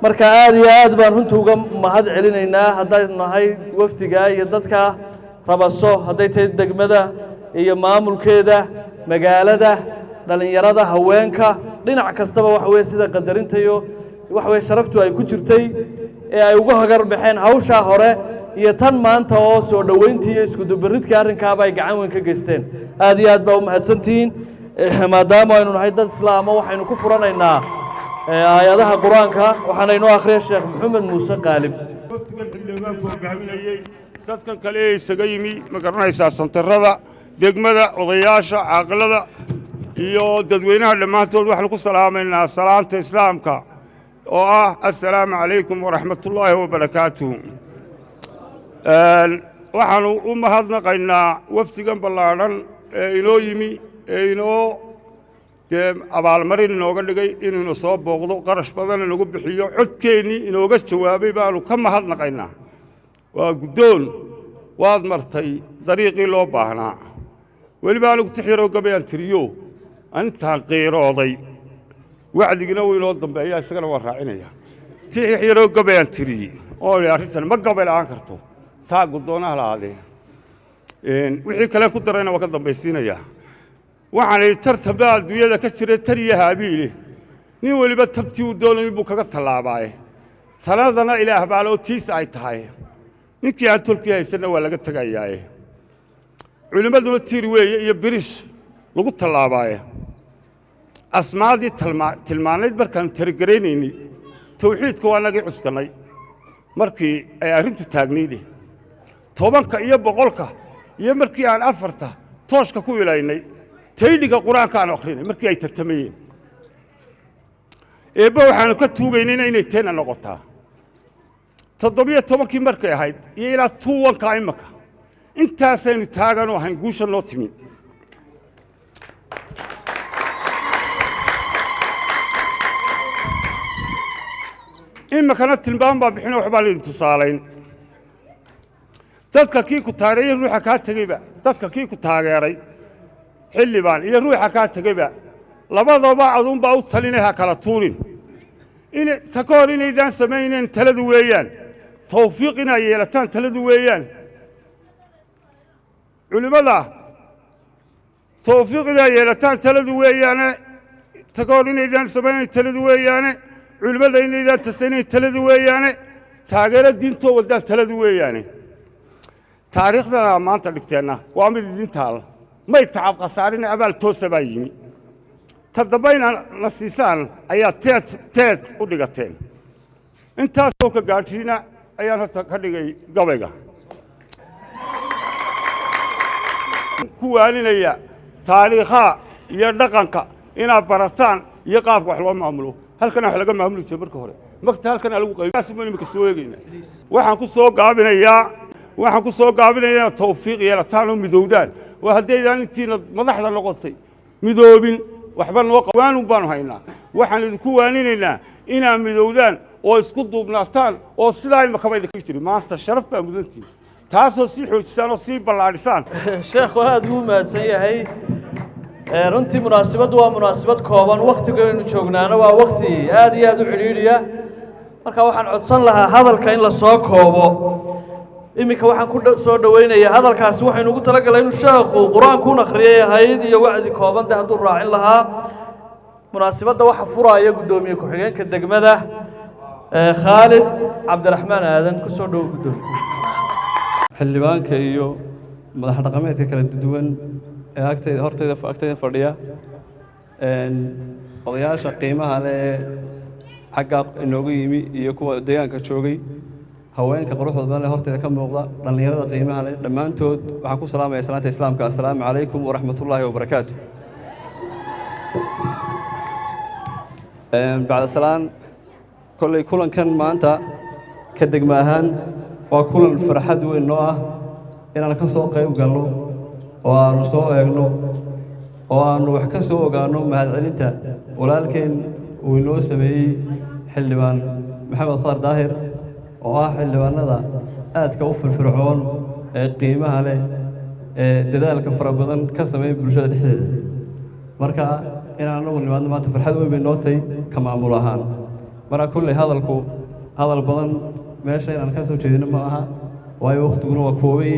marka aad iyo aad baan runtii uga mahad celinaynaa haddaan nahay wafdiga iyo dadka rabaso hadday tahay degmada iyo maamulkeeda magaalada dhalinyarada haweenka dhinac kastaba waxa weeye sida qadarinta iyo waxa weeye sharaftu ay ku jirtay ee ay uga hagar baxeen hawsha hore iyo tan maanta oo soo dhaweyntii iyo isku dubaridkii arrinkaaba ay gacan weyn ka geysteen aad iyo aad baa u mahadsantihiin maadaama aynu nahay dad islaama waxaynu ku furanaynaa aayadaha qur-aanka waxaana inoo akhriya sheekh maxamed muuse qaalib dadkan kale ee isaga yimi ma garanaysaa santarada degmada odayaasha caaqilada iyo dadweynaha dhammaantood waxaan ku salaamaynaa salaanta islaamka oo ah assalaamu calaykum waraxmatullaahi wabarakaatuh waxaanu u mahadnaqaynaa wafdigan ballaadhan ee inoo yimi ee inoo dee abaalmarin inooga dhigay inuuna soo booqdo qarash badan inagu bixiyo codkeennii inooga jawaabay baanu ka mahadnaqaynaa waa guddoon waad martay dariiqii loo baahnaa weliba anigu tix yaroo gabayaan tiriyo intaan qiirooday wacdigina wuu inoo dambeeya isagana waan raacinayaa tix yaroo gabayaan tiriyey oo arrintan ma gabay la'aan karto taa guddoonaha la'aadee wixii kale ku darayna waa ka dambaysiinayaa waxaan idhi tartabaa adduunyada ka jira tar iyo haabiile nin weliba tabtii uu doonayay buu kaga tallaabaaye taladana ilaah baaloo tiisa ay tahay ninkii aan tolkii haysanna waa laga tegayaaye culimmaduna tiir weeye iyo birish lagu tallaabaaye asmaadii tilmaanayd markaannu tarigaraynayni tawxiidka waa nagii cuskannay markii ay arrintu taagnayde 10 iyo 100 iyo markii aan 4 tooshka ku ilaynay taydhiga qur-aanka aan akhrinay markii ay tartamayeen eebba waxaanu ka tuugaynayna inay teena noqotaa 17 markay ahayd iyo ilaa 21 imaka intaasaynu taaganoo ahayn guusha noo timi imakana tilmaam baa bixinoo waxbaa laydin tusaalayn dadka kii ku taageeray ruuxa kaa tegeyba dadka kii ku taageeray xildhibaan iyo ruuxa kaa tegeyba labadaba adunbaa u talinay ha kala tuurin ta ka hor inaydaan samaynayn taladu weeyaan tawfiiq inay yeelataan taladu weeyaan culimmada tawfiiq inay yeelataan taladu weeyaane ta ka hor inaydaan samaynayn taladu weeyaane culimmada inaydaan tasaynayn taladu weeyaane taageero diintoo wadaan taladu weeyaane taariikhdana maanta dhigteenna waa mid idin taala may tacab khasaarina abaal toosa baa yimi ta dambayna na siisaan ayaa teed u dhigateen intaasoo ka gaadhsiina ayaan horta ka dhigay gabayga ku waaninaya taariikhaha iyo dhaqanka inaad barataan iyo qaabka wax loo maamulo halkana wax laga maamuli jiray marka hore magta halkana lagu qaybiyo imika soo eegayna waxaan ku soo gaabinayaa tawfiiq yeelataan oo midowdaan waa haddaydaan intiina madaxda noqotay midoobin waxba noo qawaanun baanu haynaa waxaan idinku waaninaynaa inaad midowdaan oo isku duubnaataan oo sidaa imakaba idinka jiri maanta sharaf baa mudantiin taasoo sii xoojisaan oo sii ballaadhisaan sheekhu aad buu mahadsan yahay runtii munaasabaddu waa munaasabad kooban wakhtigaynu joognaana waa wakhti aad iyo aad u cidhiidhiya marka waxaan codsan lahaa hadalka in la soo koobo iminka waxaan ku soo dhaweynayaa hadalkaasi waxaynu ugu talagalay inuu sheekhu qur-aankuun akhriyay ahayd iyo wacdi kooban dee hadduu raacin lahaa munaasabadda waxa furaya guddoomiye ku-xigeenka degmada khaalid cabdiraxmaan aadan ku soo dhowo guddoomiye xildhibaanka iyo madax dhaqameedka kala duwan ee agtayda fadhiya odayaasha qiimaha leh ee xagga inoogu yimi iyo kuwa deegaanka joogay haweenka quruxda badan leh horteeda ka muuqda dhallinyarada qiimaha leh dhammaantood waxaan ku salaamaya salaanta islaamka assalaamu calaykum waraxmatullaahi wabarakaatu bacda salaan kolley kulankan maanta ka degma ahaan waa kulan farxad weyn noo ah inaan ka soo qayb galno oo aanu soo eegno oo aanu wax ka soo ogaanno mahadcelinta walaalkeen uu inoo sameeyey xildhibaan maxamed khadar daahir oo ah xildhibaanada aadka u firfircoon ee qiimaha leh ee dadaalka fara badan ka sameeya bulshada dhexdeeda marka inaan anagu nimaadno maanta farxad weyn bay noo tahay ka maamul ahaan marka kulley hadalku hadal badan meesha inaan ka soo jeedino ma aha waayo waqtiguna waa koobay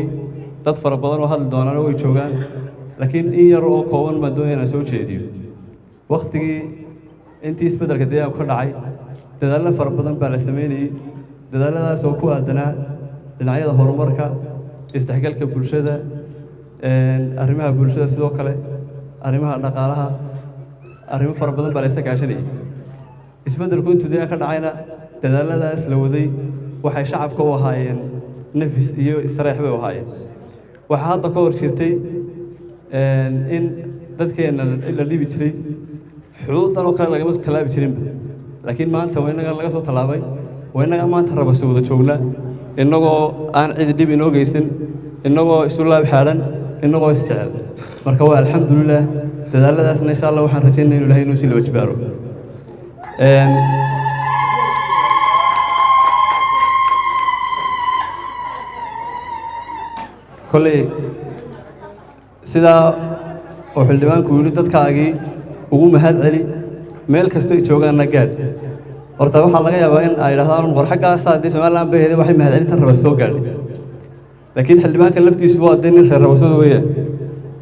dad fara badan oo hadli doonaan way joogaan laakiin in yar oo kooban baan doonaya inaan soo jeediyo waqtigii intii isbeddelka deegaanku ka dhacay dadaallo fara badan baa la sameynayey dadaaladaas oo ku aadanaa dhinacyada horumarka isdhexgalka bulshada arrimaha bulshada sidoo kale arrimaha dhaqaalaha arrimo fara badan baa la iska kaashanayay isbeddelku intuu deegaanka ka dhacayna dadaaladaas la waday waxay shacabka u ahaayeen nafis iyo istirax bay u ahaayeen waxaa hadda ka hor jirtay in dadkeenna la dhibi jiray xuduudan oo kale lagama tallaabi jirinba laakiin maanta waa innaga laga soo tallaabay waa innaga maanta rabaso wada joogna innagoo aan cidi dhib inoo geysan innagoo isu laab xaadhan innagoo isjecel marka waa alxamdulilah dadaaladaasna insha allah waxaan rajaynaya inu ilahay inuu sii laba jibaaro kolley sidaa oo xildhibaanku yidhi dadkaagii ugu mahad celi meel kastoo ay joogaanna gaadh horta waxaa laga yaabaa in ay yidhahdaan war xaggaasaa haddii somaliland bay heday waxay mahad celintan raba soo gaadhay laakiin xildhibaanka laftiisu waa dee nin reer rabasada weeyaan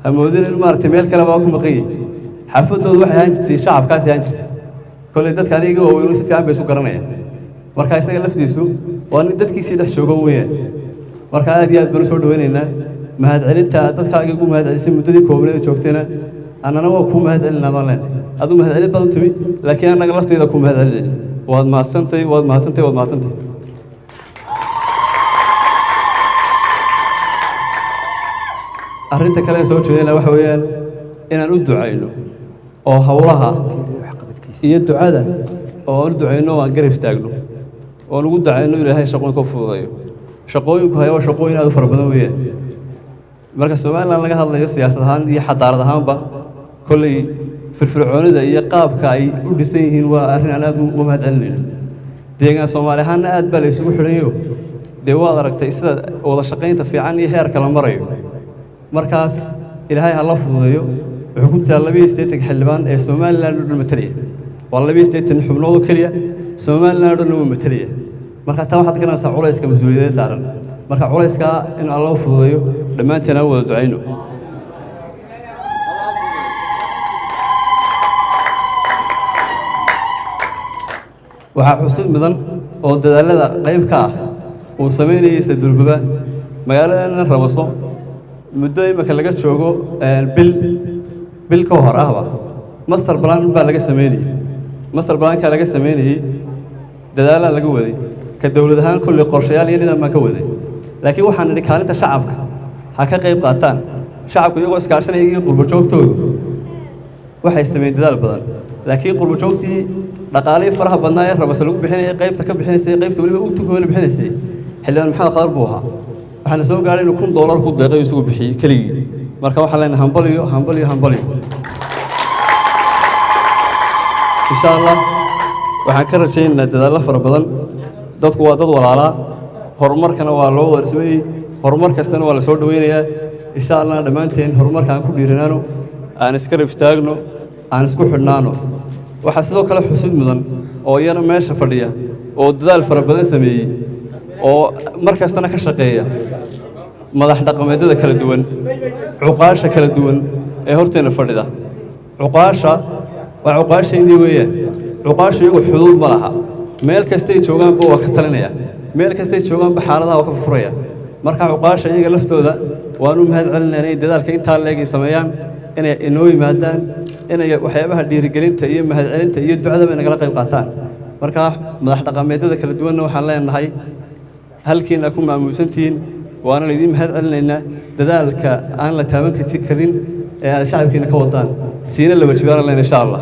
hamoodin in maaragtay meel kale baa ku maqan yahay xaafadoodu waxay ahaan jirtay shacabkaasi ahaan jirtay kolley dadka aniga waaweynu si fiican bay isu garanayaan marka isaga laftiisu waa nin dadkiisii dhex jooga weeyaan marka aad iyo aad baan u soo dhawaynaynaa mahad celinta dadkaagii ugu mahad celisay muddadii koobneeda joogtayna annana waa kuu mahad celinaa baan leenahay aduu mahad celin badan tumi laakiin annaga laftayda kuu mahad celinay waad mahadsantay waad mahadsantay waad mahadsantay arrinta kale ee soo jeedayna waxa weeyaan inaan u ducayno oo howlaha iyo ducada oo aan u ducayno oo aan garab istaagno oo aan ugu ducayno ilaahay shaqooyinka u fududeeyo shaqooyinku haya waa shaqooyin aad u fara badan weeyaan marka somaliland laga hadlayo siyaasad ahaan iyo xadaarad ahaanba kolley firfircoonida iyo qaabka ay u dhisan yihiin waa arrin aan aad uga mahad celinayno deegaan soomaali ahaanna aad baa la isugu xidhayo dee waad aragtay sida wada shaqaynta fiican iyo heerka la marayo markaas ilaahay ha la fududeeyo wuxuu ku jiraa 82 xildhibaan ee somaliland oo dhan matalaya waa 82 xubnood oo keliya somaliland oo dhan wuu matalaya marka taa waxaad garanaysaa culayska mas-uuliyadda saaran marka culayska in alla u fududeeyo dhammaanteen aan wada ducayno waxaa xusid mudan oo dadaalada qayb ka ah uu sameynayay isla durbaba magaalada rabaso muddo imika laga joogo bil ka hor ahba master plan baa laga sameynayay master planka laga sameynayay dadaalada laga waday ka dawlad ahaan kulli qorshayaal iyo nidaam baan ka waday laakiin waxaan nidhi kaalinta shacabka ha ka qayb qaataan shacabku iyagoo iskaashanaya iyo qurbo joogtoodu waxay sameeyeen dadaal badan laakiin qurbo joogtii dhaqaalihii faraha badnaa ee rabase lagu bixinayay qaybta ka bixinaysay qaybta weliba u tunkoola bixinaysay xildhibaan maxamed khadar buu ahaa waxaana soo gaadhay inuu $1,000 ku deeqay isugu bixiyey keligii marka waxaan leenahay hambaliyo insha allah waxaan ka rajaynaynaa dadaallo fara badan dadku waa dad walaalaa horumarkana waa loo warsameeyey horumar kastana waa la soo dhawaynayaa insha allah dhammaanteen horumarka aan ku dhiiranaano aan iska rab istaagno aan isku xidhnaano waxaa sidoo kale xusid mudan oo iyana meesha fadhiya oo dadaal fara badan sameeyey oo mar kastana ka shaqeeya madax dhaqameedyada kala duwan cuqaasha kala duwan ee horteena fadhida cuqaasha waa cuqaashaydii weeyaan cuqaasha iyagu xuduud ma laha meel kastay joogaanba waa ka talinaya meel kastay joogaanba xaaladaha waa ka furaya marka cuqaasha iyaga laftooda waanu mahad celinayna inay dadaalka intaa leeg ay sameeyaan inay inoo yimaadaan inay waxyaabaha dhiirigelinta iyo mahad celinta iyo ducadaba nagala qayb qaataan marka madax dhaqameedyada kala duwanna waxaan leenahay halkiina ku maamuusantihiin waana laydin mahad celinaynaa dadaalka aan la taaban karin ee aad shacabkiina ka wadaan siina la wajibaana leen insha allah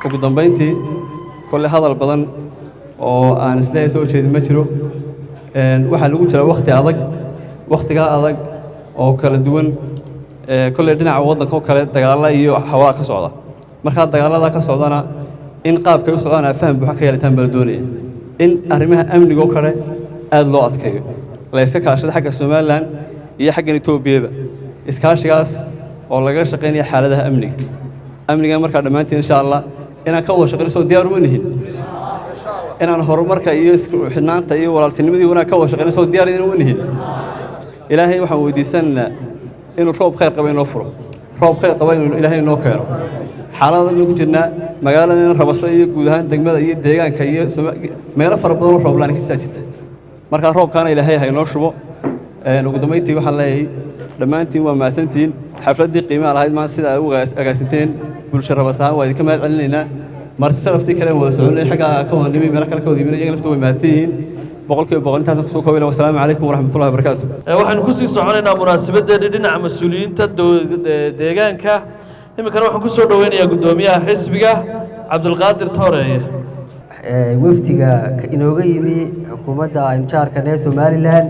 ugu dambayntii kolle hadal badan oo aan isleeyahay soo jeedin ma jiro waxaa lagu jiraa wakhtigaa adag oo kala duwan kolle dhinaca waddanka oo kale dagaalla iyo hawaa ka socda markaa dagaallada ka socdana in qaabkay u socdaan faham buuxa ka yeelataan baa la doonaya in arrimaha amniga oo kale aad loo adkeeyo la iska kaashada xagga somaliland iyo xaggan etoobiyaba iskaashigaas oo laga shaqaynaya xaaladaha amniga amnigan markaa dhammaantiin insha allah inaan ka wada shaqayno soo diyaar uma nihin inaan horumarka iyo isku xidhnaanta iyo walaaltinimadii wanaag ka wada shaqayno soo diyaar uma nihin ilaahay waxaan weydiisanaynaa inuu roob khayr qaba inoo furo roob khayr qaba inuu ilaahay inoo keeno xaalada lagu jirnaa magaalada Rabaso iyo guud ahaan degmada iyo deegaanka iyo meelo fara badan oo roob laan ka jirta marka roobkaana ilaahay ha inoo shubo ugu dambeyntii waxaan leeyahay dhammaantiin waa mahadsantiin xafladii qiimaha lahayd maanta sida ay u agaasinteen bulshada Rabaso waa idinka mahad celinaynaa marti saraftii kale wada soconay xagga ka wada dhimay meelo kale ka wada yimid iyaga laftooda way mahadsanyihiin boqolkiiba boqol intaas ku soo koobay wassalaamu calaykum waraxmatullaahi wabarakaatuh waxaan ku sii soconaynaa munaasabadeena dhinaca mas'uuliyiinta deegaanka iminkana waxaan ku soo dhaweynayaa guddoomiyaha xisbiga Cabdulqaadir Tooreeye wafdiga inooga yimi xukuumadda imjaarka ee Soomaaliland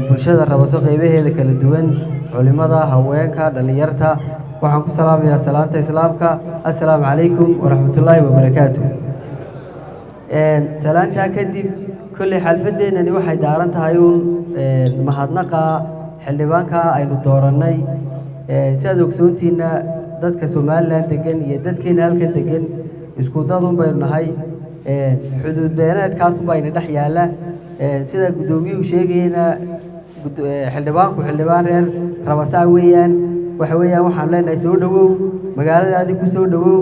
bulshada Rabaso qaybaheeda kala duwan culimada haweenka dhalinyarta waxaan ku salaamayaa salaanta islaamka assalaamu calaykum waraxmatullaahi wabarakaatuh salaanta kadib kulli xalfadeenani waxay daaran tahay mahadnaqa xildhibaanka aynu dooranay sidaad ogsoontiina dadka Soomaaliland degan iyo dadkeena halka degan isku dad un baynu nahay xuduud beenaadkaas bayna dhex yaala sida gudoomiyuhu sheegayna xildhibaan reer Rabaso weeyaan waxa weeyaan waxaan leenahay soo dhawow magaaladaadii ku soo dhawow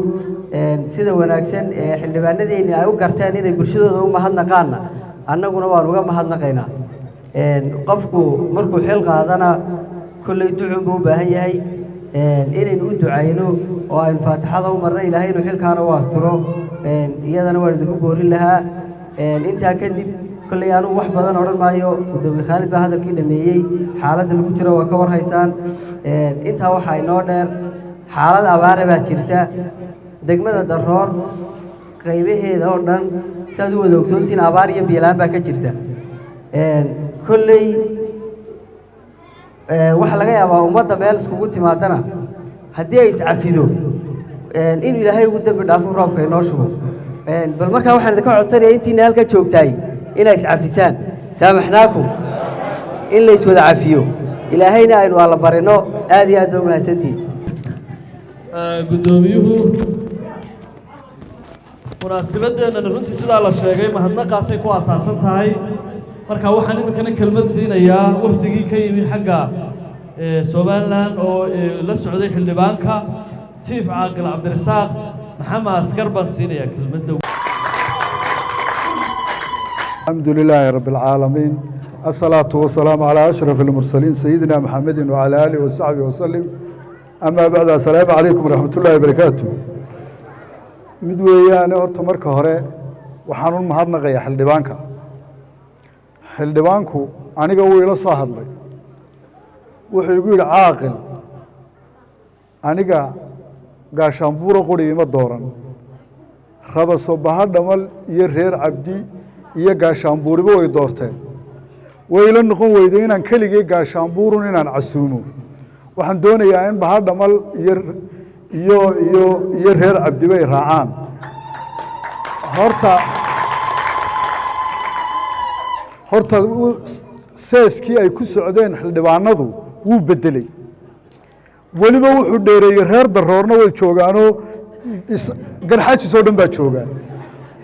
sida wanaagsan xildhibaanadeena ay u garteen inay bulshadooda u mahadnaqaan annaguna waan uga mahadnaqaynaa qofku markuu xil qaadana kullay ducun buu u baahan yahay inaynu u ducayno oo aynu faatixada u marno ilaahay inuu xilkaana u asturo iyadana waan idinku boorin lahaa intaa kadib kullay anugu wax badan odhan maayo gudoomiye Khaalid baa hadalkii dhameeyey xaaladda lagu jiro waa ka war haysaan intaa waxaa inoo dheer xaalad abaara baa jirta degmada Daroor qaybaheeda oo dhan saad u wada ogsoontiin abaar iyo biilaan baa ka jirta kullay waxa laga yaabaa ummadda meel iskugu timaadana haddii ay iscafido in ilaahay ugu dambi dhaafo roobka inoo shubo bal markaa waxaan idinka codsanayaa intiina halka joogtaay inay iscafisaan saamaxnaakum in la iswada cafiyo ilaahayna aynu alla barino aad iyo aad u mahadsantiin gudoomiyuhu munaasabadeena runtii sidaa la sheegay mahadnaqaasay ku asaasan tahay marka waxaan iminkana kelmad siinayaa wafdigii ka yimi xagga Soomaaliland oo la socday xildhibaanka Chief Caaqil Cabdirasaaq Maxamed Askar baan siinayaa kelmadda الحمد لله رب العالمين الصلاة والسلام على أشرف المرسلين سيدنا محمد وعلى آله وصحبه وسلم أما بعد السلام عليكم ورحمة الله وبركاته مدويان horta marka hore waxaan u mahadnaqayaa xildhibaanku aniga wuu ila soo hadlay wuxuu igu yiri caaqil aniga gaashaanbuuro qori ima dooran Rabaso bahadhamal iyo reer Cabdi iyo gaashaanbuuriba way doorteen way la noqon weyday inaan kaligay gaashaanbuurun inaan casuumo waxaan doonayaa in bahadhamal iyo reer Cabdi bay raacaan horta seeskii ay ku socdeen xildhibaanadu wuu bedelay weliba wuxuu dheereeyey reer Daroorna way joogaanoo garxaajis oo dhan baa jooga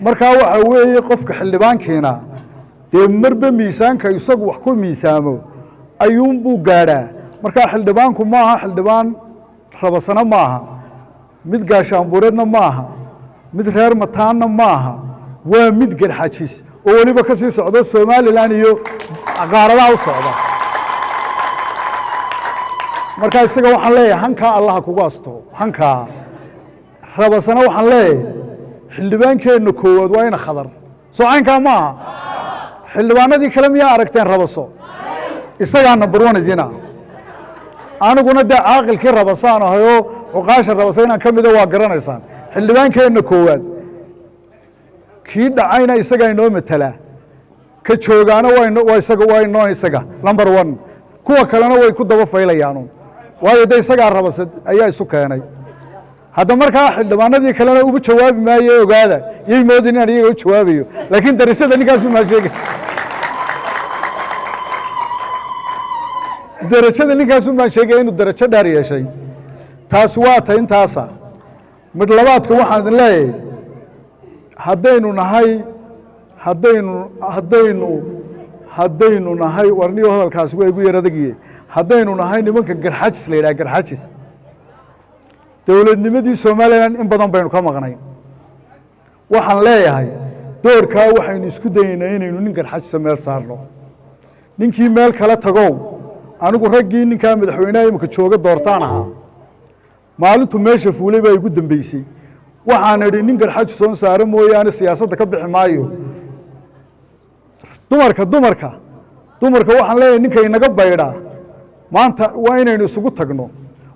markaa waxa weeye qofka xildhibaankiina dee marba miisaanka isagu wax ku miisaamo ayuunbuu gaadhaa markaa xildhibaanku maaha xildhibaan Rabasana maaha mid gaashaanbuureedna maaha mid reer Mataanna maaha waa mid garxaajis oo weliba ka sii socdo Soomaaliland iyo qaaradaha u socda markaa isaga waxaan leeyahay hankaa Allah kugu asturo hankaa Rabasana waxaan leeyahay xildhibaankeenna koowaad waa ina khadar soo caynkaa maaha xildhibaanadii kale miyaa aragteen Rabaso isagaa number 1 idina aniguna dee caaqilkii Rabasaan ahayoo oqaasha Rabaso inaan ka mida waa garanaysaan xildhibaankeenna koowaad kii dhacayna isagaa inoo matala ka joogaana waa isaga number 1 kuwa kalena way ku daba faylayaan waayo dee isagaa Rabaso ayaa isu keenay hadda markaa xildhibaanadii kalena ugu jawaabi maayo ogaada yey moodin inaan iyaga u jawaabayo laakiin darajada ninkaasu ma sheegay darajada ninkaasu ma sheegay inuu darajo dheer yeeshay taas waa ta intaasa mid labaadka waxaan idin leeyahay haddaynu nahay warniyo hadalkaasi waa igu yar adagiye haddaynu nahay nimanka garxajis la yidhaha garxajis dowladnimadii somalilan in badan baynu ka maqnay waxaan leeyahay doorkaa waxaynu isku dayeynaa inaynu nin garxajisa meel saarno ninkii meel kala tagow anigu raggii ninkaa madaxweynaha imika jooga doortaan ahaa maalintu meesha fuulay baa igu dambeysay waxaan idhi nin garxajis soon saare mooyaane siyaasadda ka bixi maayo dumarka waxaan leeyahay ninka inaga baydhaa maanta waa inaynu isugu tagno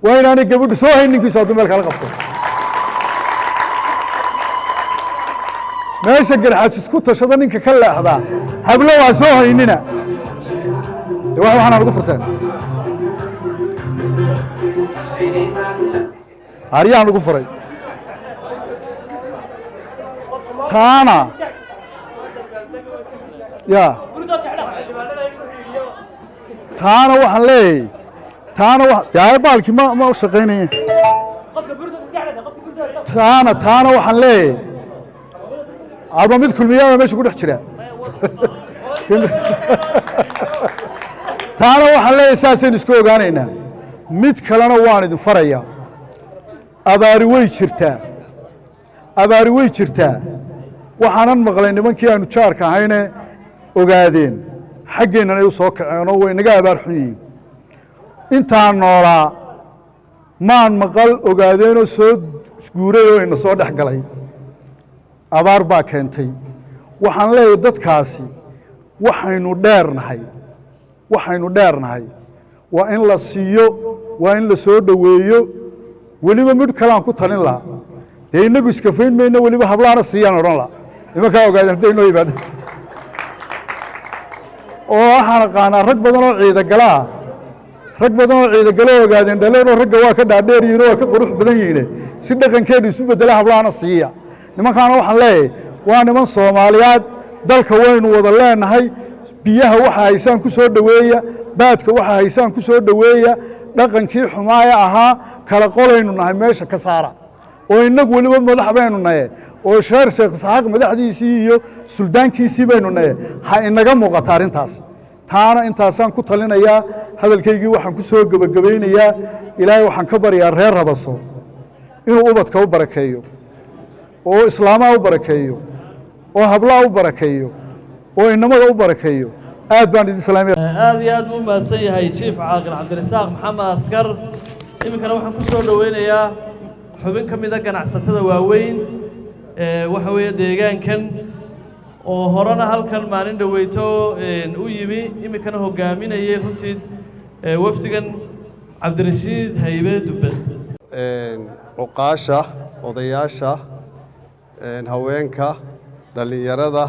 waa inaanay gabadhu soo hayn ninkiisu hadduu meel kala qabto meesha garxajis ku tashada ninka ka leexdaa hablo waa soo haynina waxaan ugu furteen aryaan ugu furay taana ya taana waxaan leeyahay taana baalkii ma u shaqaynaya taana waxaan leeyahay adoo mid kulmiyaaba meesha ku dhex jira taana waxaan leeyahay saasaynu isku ogaanaynaa mid kalena waan idin farayaa abaari way jirtaa waxaanan maqlay nimankii aanu jaarka ahayne ogaadeen xaggeennan ay u soo kaceenoo way naga abaar xun yihiin intaan noolaa maan maqal ogaadeenoo soo guuray oo ina soo dhex galay abaar baa keentay waxaan leeyahay dadkaasi waxaynu dheernahay waa in la siiyo waa in la soo dhoweeyo weliba midh kaleaan ku talin lahaa dee innagu iskafayn mayno weliba hablaana siiyaan odhan laha nimankaa ogaadeen hadday inoo yimaada oo waxaan aqaanaa rag badan oo ciidagalo ogaadeen dhaleenoo ragga waa ka dhaadheer yihiin oo waa ka qurux badan yihiine si dhaqankeenu isu bedela hablaana siiya nimankaana waxaan leeyahay waa niman soomaaliyaad dalka waynu wada leenahay biyaha waxa haysaan ku soo dhoweeya baadka waxa haysaan ku soo dhoweeya dhaqankii xumaaya ahaa kala qolaynu nahay meesha ka saara oo innagu weliba madax baynu naye oo sheer sheekh isxaaq madaxdiisii iyo suldaankiisii baynu naye ha inaga muuqata arrintaas taana intaasaan ku talinayaa hadalkaygii waxaan ku soo gebagabaynayaa ilaahay waxaan ka baryaa reer Rabaso inuu ubadka u barakeeyo oo islaamaha u barakeeyo oo hablaha u barakeeyo oo inamada u barakeeyo aad baan idin salaamay aad iyo aad u mahadsan yahay Chief Caaqil Cabdirasaaq Maxamed Askar iminkana waxaan ku soo dhaweynayaa xubin ka mid ah ganacsatada waaweyn waxa weeye deegaankan oo horena halkan maalin dhaweyto u yimi iminkana hogaaminayay runtii wafdigan Cabdirashiid Haybe Dubbe oqaasha odayaasha haweenka dhalinyarada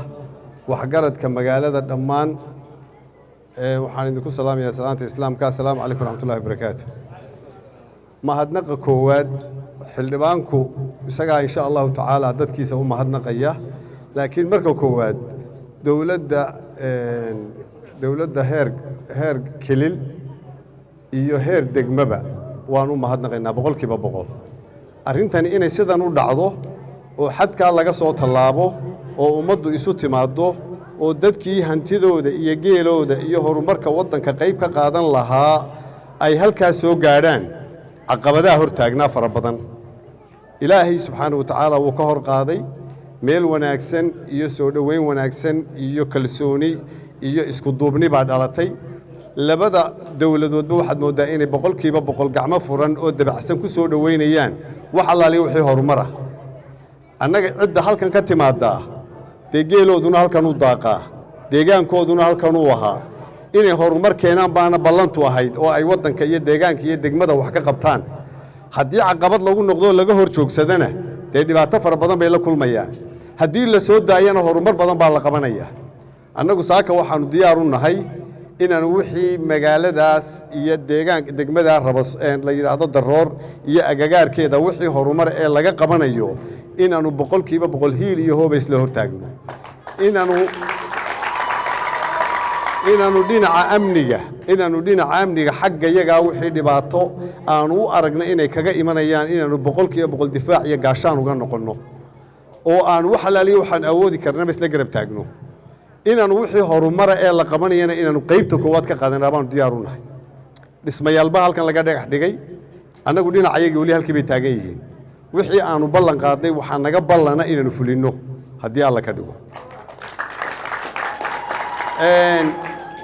waxgaradka magaalada dhammaan waxaan idinku salaamayaa salaanta islaamka assalaamu calaykum waraxmatullahi wabarakaatu mahadnaqa koowaad xildhibaanku isagaa insha allahu tacaala dadkiisa u mahadnaqaya laakiin marka koowaad dowladda heer kelil iyo heer degmaba waan u mahadnaqaynaa boqolkiiba boqol arrintani inay sidan u dhacdo oo xadkaa laga soo tallaabo oo ummaddu isu timaaddo oo dadkii hantidooda iyo geelooda iyo horumarka waddanka qayb ka qaadan lahaa ay halkaas soo gaadhaan caqabadaha hor taagnaa fara badan ilaahay subxaanahu wa tacaala wuu ka hor qaaday meel wanaagsan iyo soo dhoweyn wanaagsan iyo kalsooni iyo isku duubni baa dhalatay labada dowladoodba waxaad mooddaa inay boqolkiiba boqol gacmo furan oo dabacsan ku soo dhoweynayaan wax allaaliya wixii horumara annaga cidda halkan ka timaaddaa dee geelooduna halkan u daaqaa deegaankooduna halkan uu ahaa inay horumar keenaan baana ballantu ahayd oo ay waddanka iyo deegaanka iyo degmada wax ka qabtaan haddii caqabad lagu noqdoo laga hor joogsadana dee dhibaato fara badan bay la kulmayaan haddii la soo daayana horumar badan baa la qabanayaa annagu saaka waxaannu diyaar u nahay inaanu wixii magaaladaas iyo degmada Rabaso la yidhaahdo Daroor iyo agagaarkeeda wixii horumar ee laga qabanayo inaanu boqolkiiba 100 hiil iyo hoobays la hortaagno inaanu dhinaca amniga xagga yagaa wixii dhibaato aanu u aragna inay kaga imanayaan inaanu 100% difaac iyo gaashaan uga noqonno oo aanu wax alaaliyo waxaan awoodi karnaba isla garab taagno inaanu wixii horumara ee la qabanayana inaanu qaybta koowaad ka qaadanaa baanu diyaar u nahay dhismayaalba halkan laga dhagax dhigay annagu dhinacayagii weli halkii bay taagan yihiin wixii aanu ballan qaadnay waxaa naga ballana inaanu fulinno haddii alla ka dhigo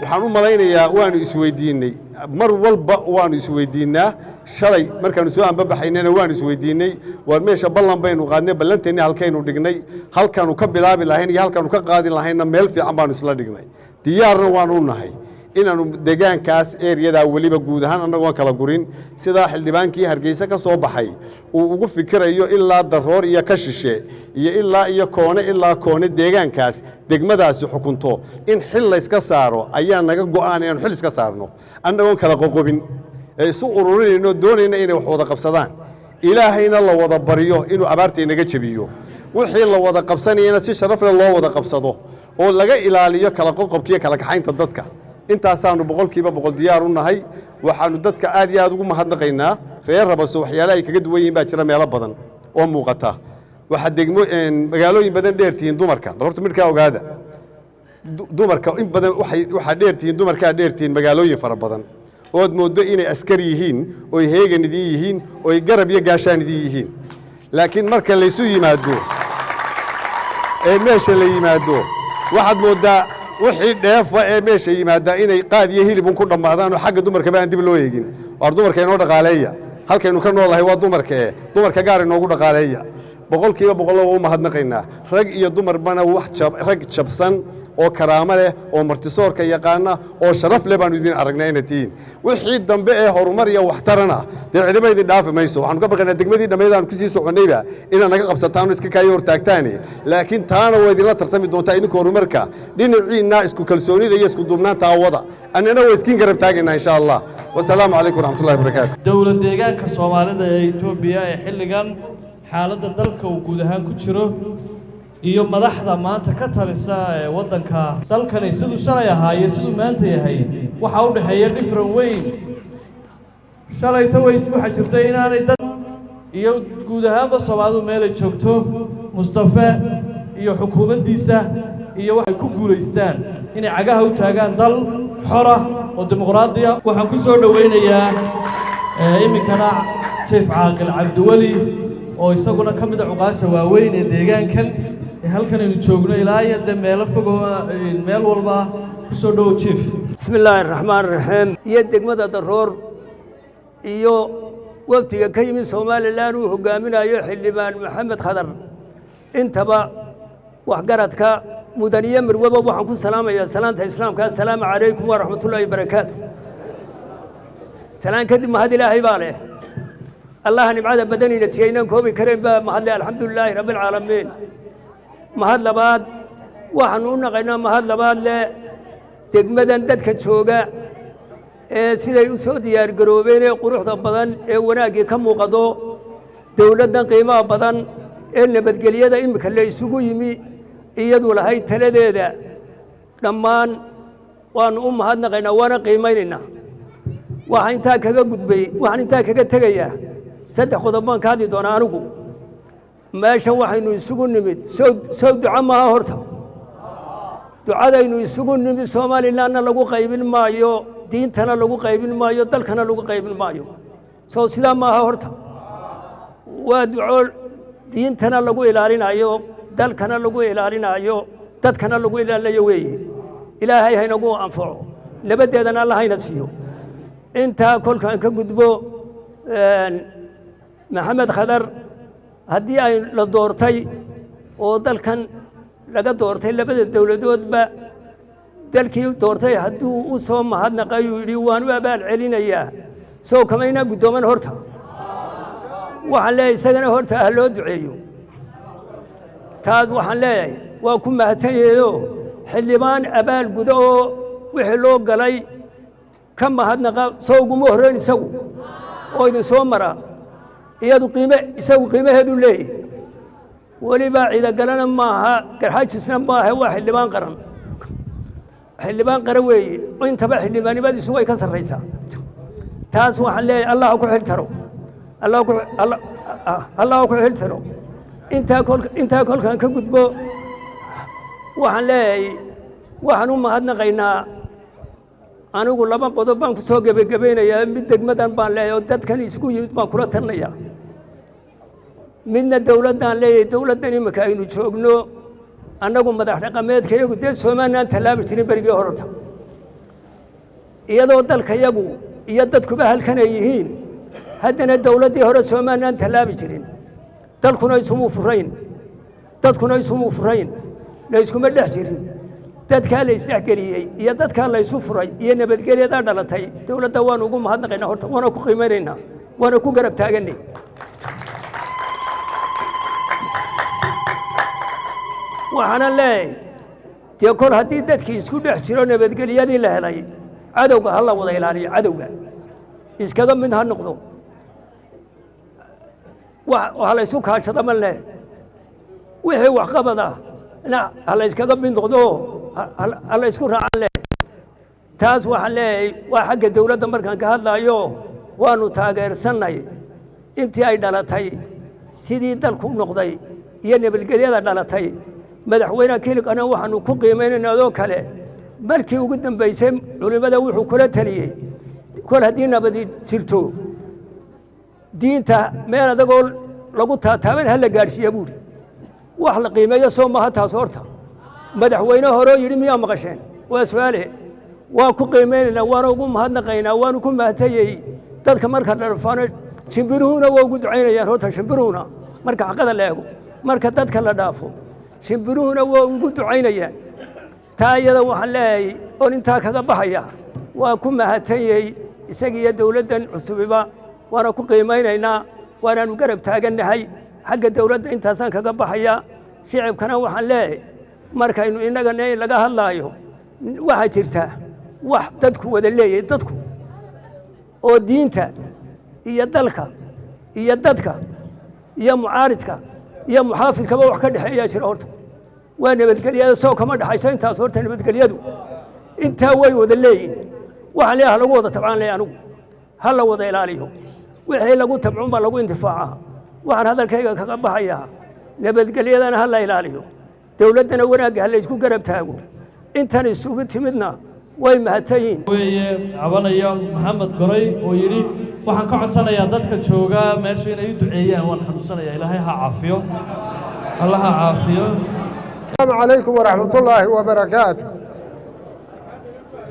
waxaan u malaynayaa waanu isweydiinay mar walba waanu isweydiinaa shalay markaanu soo anbabaxaynayna waanu isweydiinay waar meesha ballan baynu qaadnay ballanteennii halkaynu dhignay halkaanu ka bilaabi lahayn iyo halkaanu ka qaadi lahaynna meel fiican baanu isla dhignay diyaarna waanu u nahay inaanu deegaankaas ereyadaa weliba guud ahaan annagoon kala gurin sidaa xildhibaankii hargeysa ka soo baxay uu ugu fikirayo ilaa daroor iyo ka shishe iyo ilaa koone deegaankaas degmadaasi xukunto in xil layska saaro ayaa naga go'aan inaanu xil iska saarno annagoon kala qoqobin ee isu ururinayno doonayna inay wax wada qabsadaan ilaahayna la wada baryo inuu abaarta inaga jebiyo wixii la wada qabsanayana si sharaf leh loo wada qabsado oo laga ilaaliyo kala qoqobkiiyo kala kaxaynta dadka intaasaanu 100% diyaar u nahay waxaanu dadka aad iyo aad ugu mahadnaqaynaa reer Rabaso waxyaalaha ay kaga duwan yihiin baa jira meelo badan oo muuqata waxa magaalooyin badan dheertiin dumarka horta midka ogaada dumarka in badan waxa dheertiin magaalooyin fara badan oo aad moodo inay askari yihiin oo ay heegan yihiin oo ay garab iyo gaashaan yihiin laakiin marka la isu yimaado meesha la yimaado waxaad moodaa wixii dheefa meesha yimaada inay qaad iyo hilib ku dhamaadaan oo xagga dumarka baan dib loo eegin war dumarka inoo dhaqaaleeya halkaynu ka noolahay waa dumarka gaar inoogu dhaqaaleeya 100% oo u mahadnaqaynaa rag iyo dumarna rag jabsan oo karaamo leh oo martisoorka yaqaana oo sharaf leh baan idin aragnaa inay tihiin wixii dambe ee horumar iyo waxtarana ciidamaydi dhaafi mayso waxaan ka baqanaa degmadii dhameydaan ku sii soconayba inaan naga qabsataan iska kaayo hortaagtaan laakiin taana way idin la tartami doontaa idinku horumarka dhinaciina isku kalsoonida iyo isku duubnaanta wada annana way iskiin garab taagayna insha Allah wassalaamu calaykum waraxmatullaahi wabarakaatu dawlad deegaanka Soomaalida ee Itoobiya ee xilligan xaaladda dalka uu guud ahaan ku jiro iyo madaxda maanta ka talisa ee wadanka dalkani sidoo shalay ahaayay sidoo maanta yahay waxa u dhaxeeya different weyn shalayto waxa jirtay inaanay dad iyo guud ahaanba Soomaalidu meel ay joogto Mustafa iyo xukuumaddiisa iyo waxay ku guuleystaan inay cagaha u taagaan dal xor ah oo dimuqraadiya waxaan ku soo dhaweynayaa iminkana Chief Caaqil Cabdiwali oo isaguna ka mid ah cuqaasha waaweyn ee deegaankan halkan aynu joogno ilaa iyo meel fog meel walba ku soo dhaw Chief bismillaahir rahmaanir rahiim iyo degmada daroor iyo waftiga ka yimid Soomaaliland uu hogaaminayo xildhibaan Maxamed Khadar intaba wax garadka mudaniye marwaba waxaan ku salaamayaa salaanta islaamka assalaamu calaykum wa rahmatullaahi wa barakaatuh salaan kadib mahad ilaahay baa leh Allah nimcada badanina siiyayna koobi kareen ba mahad alxamdulilaahi rabbil caalamiin mahad labaad waxaan u naqaynaa mahad labaad leh degmadan dadka jooga ee siday u soo diyaar garoobeen ee quruxda badan ee wanaagii ka muuqdo dawladdan qiimaha badan ee nabadgelyada imika la isugu yimi iyadu lahayd taladeeda dhammaan waanu u mahadnaqaynaa waana qiimaynaynaa waxaan intaa kaga tegayaa 3 qodob baan ka hadli doonaa anigu meesha waxaynu isugu nimid soo duca maaha horta ducadaynu isugu nimid Soomaalilandna lagu qaybin maayo diintana lagu qaybin maayo dalkana lagu qaybin maayo soo sidaa maaha horta waa duco diintana lagu ilaalinayo dalkana lagu ilaalinayo dadkana lagu ilaalinayo weeye ilaahay haynagu anfaco nabadeedana Allah hayna siiyo inta kolkaan ka gudbo Maxamed Khadar haddii ay la doortay oo dalkan laga doortay labada dawladoodba dalkii doortay hadduu u soo mahadnaqay uu yidhi waan u abaal celinayaa soo kamayna guddooman horta waxaan leeyahay isagana horta ha loo duceeyo taas waxaan leeyahay waa ku mahadsan yeedo xildhibaan abaal gudo oo wixii loo galay ka mahadnaqa soo ugu horreyn isagu oo idin soo mara iyadu isagu qiimaheedu leeyahay weliba ciidagalana maaha garxaajisna maaha waa xildhibaan qaran xildhibaan qara weeye intaba xildhibaannimadiisu way ka sarraysaa taas waxaan leeyahay allah ku xiltaro allah ku xiltaro intaa kolkaan ka gudbo waxaan leeyahay waxaan u mahadnaqaynaa anigu laba qodob baan ku soo gebagabaynayaa mid degmadan baan leeyahay oo dadkan isku yimid baan kula talinayaa midna dowladdaan leeyahay dowladdan imika aynu joogno annagu madax dhaqameedka iyagu dee Soomaaliland tallaabi jirin berigii horta iyadoo dalka iyagu iyo dadkuba halkan ay yihiin haddana dowladdii hore Soomaaliland tallaabi jirin dalkuna isumu furayn dadkuna isumu furayn la iskuma dhex jirin dadkaa la isdhexgeliyey iyo dadkaa la isu furay iyo nabadgelyada dhalatay dowladda waan ugu mahadnaqaynaa horta waana ku qiimeynaynaa waana ku garab taaganay waxaana leeyahay dee kol haddii dadkii isku dhex jiro nabadgelyadii la helay cadowga ha la wada ilaaliyo cadowga iskaga mid ha noqdo ha la isu kaashado ma leh wixii waxqabada ha la iskaga mid noqdo ha la isku raacan leh taas waxaan leeyahay waa xagga dowladda markaan ka hadlaayo waanu taageersanay intii ay dhalatay sidii dalku noqday iyo nabadgelyada dhalatay madaxweynaha kiligana waxaanu ku qiimaynaynaa oo kale markii ugu dambaysay culimada wuxuu kula taliyey kol haddii nabadi jirto diinta meel adagoo lagu taataaban ha la gaadhsiiya buuri wax la qiimeeyo soo maaha taas horta madaxweyne horeo yidhi miyaa maqasheen waa su-aale waan ku qiimaynaynaa waana ugu mahadnaqaynaa waanu ku mahatayey dadka marka dharfaano shimbiruhuna waa ugu ducaynayaan horta shimbiruhuna marka xaqada la eego marka dadka la dhaafo shimbiruhuna waa ugu ducaynayaan taa iyada waxaan leeyahay oon intaa kaga baxaya waa ku mahadtanyey isaga iyo dowladdan cusubiba waana ku qiimaynaynaa waanaanu garab taagannahay xagga dowladda intaasaan kaga baxaya shicibkana waxaan leeyahay markaynu innagana laga hadlaayo waxaa jirta wax dadku wada leeyahay dadku oo diinta iyo dalka iyo dadka iyo mucaaridka iyo muxaafidkaba wax ka dhexeeyaa jira horta waa nabadgelyada soo kama dhaxaysa intaas horta nabadgelyadu intaa way wada leeyihin waxaan leeyahay lagu wada tabcaan leeyahay anigu ha la wada ilaaliyo wixii lagu tabcun baa lagu intifaaca waxaan hadalkayga kaga baxayaa nabadgelyadana ha la ilaaliyo dowladdana wanaagga ha la isku garab taago intan isugu timidna way mahadsan yihiin weeye cabanaya maxamed goray oo yidhi waxaan ka codsanayaa dadka jooga meesha inay u duceeyaan waan xanuunsanayaa ilaahay ha caafiyo allah ha caafiyo السلام عليكم ورحمة الله وبركاته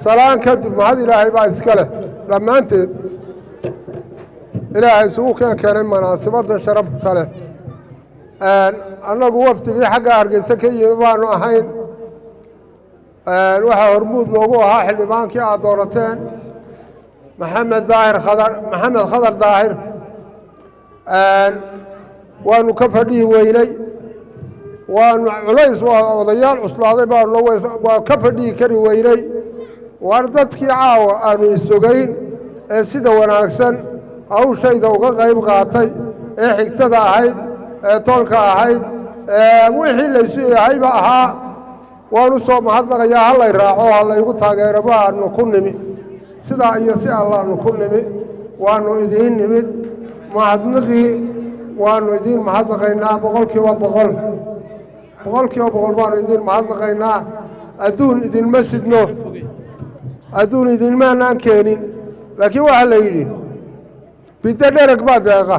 سلام كتب هذه إلهي بعد سكله لما أنت إلهي سوق كريم مناسبة شرف كله أنا قوفت في حاجة أرجع سكي يبانو أهين وها هرمود موجوها حلبان كي عدورتين محمد خضر ظاهر وأنو كفدي ويلي وأن عليس وضيال عصلاده بار لو وكفدي كري ويلي واردتك عاوة أنو السجين سيدا وناكسن أو شيء ذا وقايم قاطي حكتدا عيد تولكا عيد وحي ليسي عيبها ونصو محضنا يا الله يراعوها الله يقول تاغيربا أنو كنمي سيدا يسي الله أنو كنمي وأنو إذين نمد محضنقي وأنو إذين محضنقينا بقولك وبقول boqolkiiba boqol baanu idin mahadnaqaynaa adduun idinma sidno adduun idinmaanaan keenin laakiin waxaa la yidhi biddo dhereg baa deeqa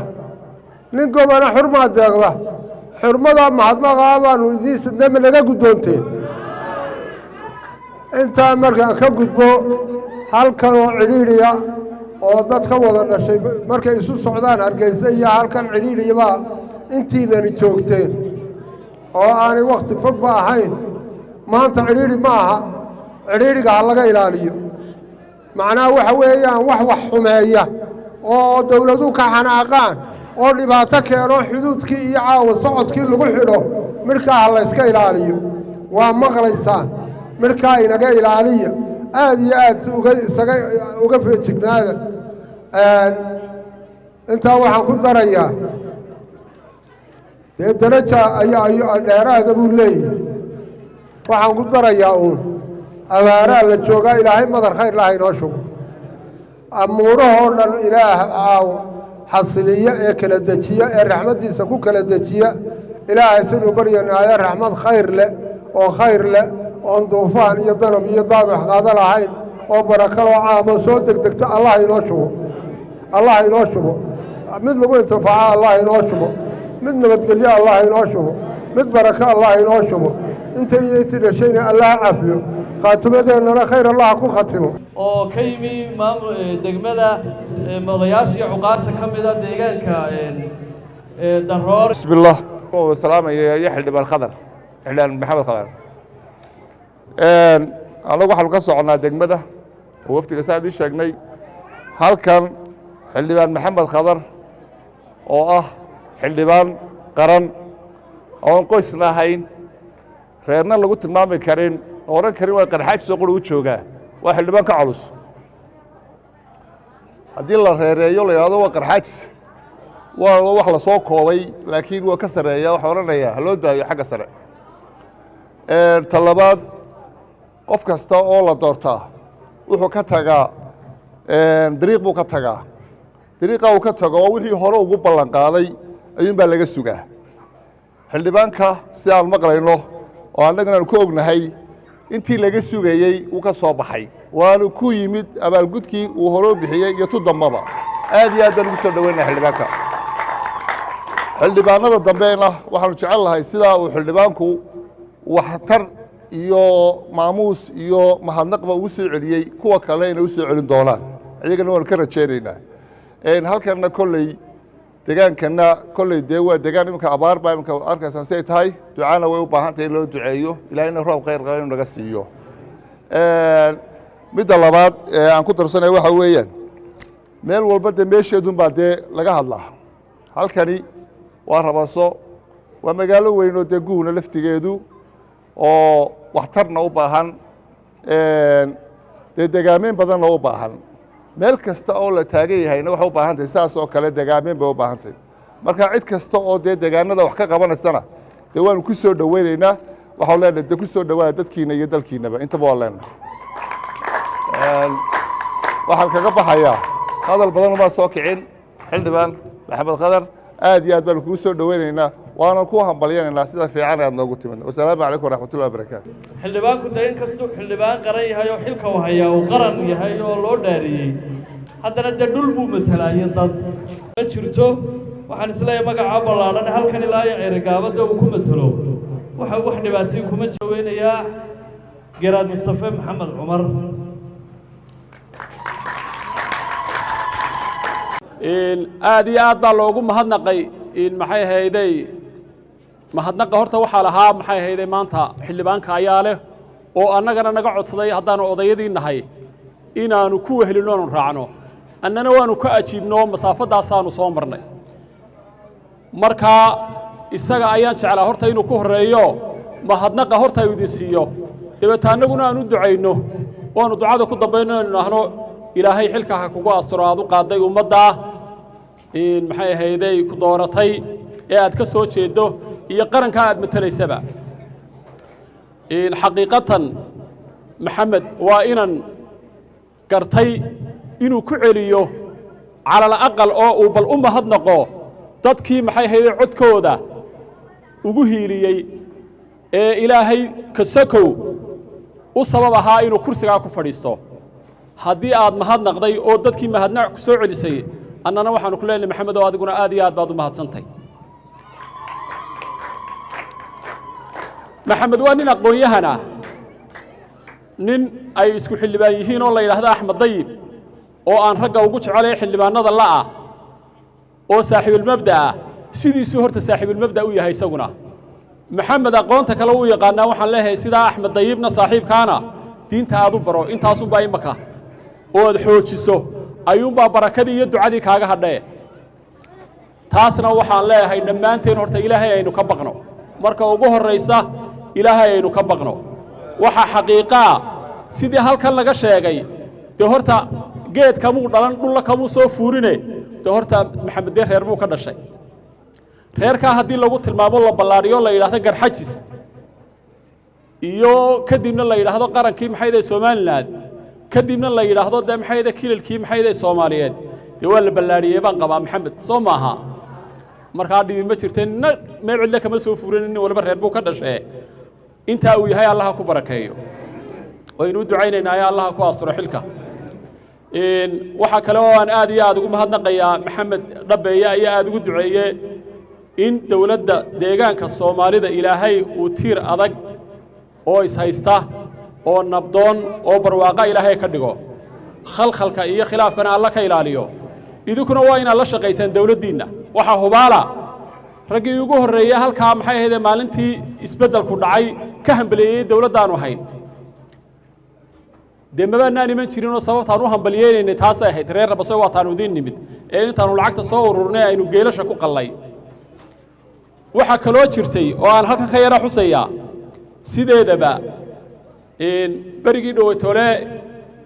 nin gobana xurmaa deeqda xurmadaa mahadnaqaa baanu idiin sidnama naga guddoonteen intaa markaan ka gudbo halkan oo cidhiidhiya oo dad ka wada dhashay markay isu socdaan hargeysa iyo halkan cidhiidhiyabaa intiinani joogteen oo aanay wakti fog ba ahayn maanta cidhiidhi ma aha cidhiidhiga ha laga ilaaliyo macnaha waxa weeyaan wax xumeeya oo dawladu ka xanaaqaan oo dhibaato keeno xuduudkii iyo caawa socodkii lagu xidho midhkaa ha la yska ilaaliyo waa maqlaysaan midhkaa inaga ilaaliya aad iyo aad uga feejignaada intaa waxaan ku darayaa dee daraja ayaa dheeraada buu leeyahay waxaan ku darayaa uun abaaraa la joogaa ilaahay madar khayr laha inoo shugo amuurahoo dhan ilaah caawo xasiliya ee kala dejiya ee raxmaddiisa ku kala dejiya ilaahay siduu baryanaayo raxmad khayr leh oon duufaan iyo danab iyo daabax qaado lahayn oo barakaloo caamo soo degdegta allah inoo shugo mid lagu intifaaca allah inoo shugo mid nabadgelyo allah inoo shugo mid barako allah inoo shugo intan iyo intii dhashayna allah cafiyo khaatimadeennana khayr allah ku khatimo oo ka yimi degmada odayaashii cuqaasha ka mida deegaanka daroor bismillah salaamaya iyo xildhibaan khadar xildhibaan maxamed khadar anagu waxaanu ka soconnaa degmada oo waftiga saan ii sheegnay halkan xildhibaan maxamed khadar oo ah xildhibaan qaran oon qoysna ahayn reerna lagu tilmaami karin oran karin waa qarxaajisoo quri u joogaa waa xildhibaan ka culus haddii la reereeyo la yidhahdo waa qarxaajis waa wax la soo koobay laakiin waa ka sareeya waxaa odhanayaa ha loo daayo xagga sare ta labaad qof kasta oo la doortaa wuxuu ka tagaa dariiq buu ka tagaa dariiqa uu ka tago oo wixii hore ugu ballan qaaday ayuunbaa laga sugaa xildhibaanka si aan maqlayno oo annagana ku ognahay intii laga sugayey uu ka soo baxay waanu ku yimid abaalgudkii uu hore u bixiyey iyo tu dambaba aad iyo aad baan ugu soo dhaweynaya xildhibaanka xildhibaanada dambena waxaanu jecel lahay sidaa uu xildhibaanku waxtar iyo maamuus iyo mahadnaqba ugu soo celiyey kuwa kale inay u soo celin doonaan iyagana waanu ka rajaynaynaa halkanna kolley degaankanna kolley dee waa degaan iminka abaar baa iminka arkaysaan si ay tahay ducana way u baahan tahay in loo duceeyo ilaahayna roob khayr qaba inuu naga siiyo midda labaad aan ku darsanaya waxa weeyaan meel walba dee meesheedunbaa dee laga hadlaa halkani waa Rabaso waa magaalo weyn oo dee guuna laftigeedu oo waxtarna u baahan dee degaameen badanna u baahan meel kasta oo la taagan yahayna waxay u baahan tahay saas oo kale degaameen bay u baahan tahay marka cid kasta oo dee degaanada wax ka qabanaysana dee waanu ku soo dhaweynaynaa waxaan leenahay dee ku soo dhawaada dadkiina iyo dalkiinaba intaba waa leenahay waxaan kaga baxayaa hadal badan uma soo kicin xildhibaan maxamed khadar aad iyo aad baan kugu soo dhaweynaynaa waana ku hambalyanaynaa sida fiican aad noogu timid wasalaamu calaykum waraxmatullahi wabarakaatu xildhibaanku dee inkastuu xildhibaan qaran yahay oo xilka uu hayaa uu qaran yahay oo loo dhaariyey haddana dee dhul buu matalaayo dad ma jirto waxaan isleeyahay magaca ballaadhan halkan ilaa iyo cirigaabada uu ku matalo waxa wax dhibaatay kuma jaweynayaa garaad mustafe maxamed cumar aad iyo aad baa loogu mahadnaqay maxay ahayday mahadnaqa horta waxaa lahaa maxay ahayday maanta xildhibaanka ayaa leh oo annagana naga codsaday haddaanu odayadii nahay inaanu ku wehelino oonu raacno annana waanu ka ajiibno masaafadaasaanu soo marnay marka isaga ayaan jeclaa horta inuu ku horreeyo mahadnaqa horta uu idin siiyo dabeeta annaguna aan u ducayno waanu ducada ku dambayno inaynu idhaahno ilaahay xilka ha kugu asturo aad u qaaday ummaddaa maxay ahayday ku dooratay ee aad ka soo jeedo iyo qaranka aad matalaysaba xaqiiqatan maxamed waa inan gartay inuu ku celiyo calal aqal oo uu bal u mahadnaqo dadkii maxay ahayday codkooda ugu hiiliyey ee ilaahay kasakow u sabab ahaa inuu kursigaa ku fadhiisto haddii aad mahadnaqday oo dadkii mahadnac ku soo celisay annana waxaanu ku leenahay maxamed oo adiguna aad iyo aad baad u mahadsantay maxamed waa nin aqoon-yahan ah nin ay isku xildhibaan yihiin oo la yidhaahdo axmed dayib oo aan ragga ugu jecelay xildhibaanada la'ah oo saaxiibulmabda ah sidiisuu horta saaxiibulmabda u yahay isaguna maxamed aqoonta kale uu yaqaanaa waxaan leeyahay sidaa axmed dayibna saaxiibkaana diinta aad u baro intaasunbaa imaka oo aad xoojiso ayuunbaa barakadii iyo ducadii kaaga hadhee taasna waxaan leeyahay dhammaanteen horta ilaahay aynu ka baqno marka ugu horraysa ilaahay aynu ka baqno waxa xaqiiqaa sidii halkan laga sheegay dee horta geed kamuu dhalan dhulla kamuu soo fuurine dee horta maxamed dee reer buu ka dhashay reerkaa haddii lagu tilmaamo la ballaadhiyo la yidhaahdo garxajis iyo kadibna la yidhaahdo qarankii maxayday Somaliland kadibna la yidhaahdo de maxayday kilalkii maxayday Soomaaliyeed dee waa la ballaariyay baan qabaa Maxamed soo maaha markaa dhibi ma jirteen meel cid kama soo fuurin in walba reer buu ka dhashay inta uu yahay Allah ku barakeeyo waynu ducaynaynaa Allah ku asturo xilka waxa kale oo aan aad iyo aad ugu mahadnaqayaa Maxamed Dhabeeye ayaa aad ugu duceeyay in dawladda deegaanka Soomaalida Ilaahay uu tiir adag oo is haysta oo nabdoon oo barwaaqa Ilaahay ka dhigo khalkhalka iyo khilaafkana Allah ka ilaaliyo idinkuna waa in la shaqeeysan dawladdiina waxa hubaala ragii ugu horeeyay halka maxay ahayd maalintii isbeddelku dhacay ka hambaleeyay dawladdaanu ahayn deemabaanaan iman jirin oo sababtaan u hambaliyeynay taas ay ahayd reer Rabaso waa taan udiin nimid ee intaanu lacagta soo ururnay aynu geelasha ku qallay waxa kaloo jirtay oo aan halkan ka yara xusaya sideedaba barigii dhawaytole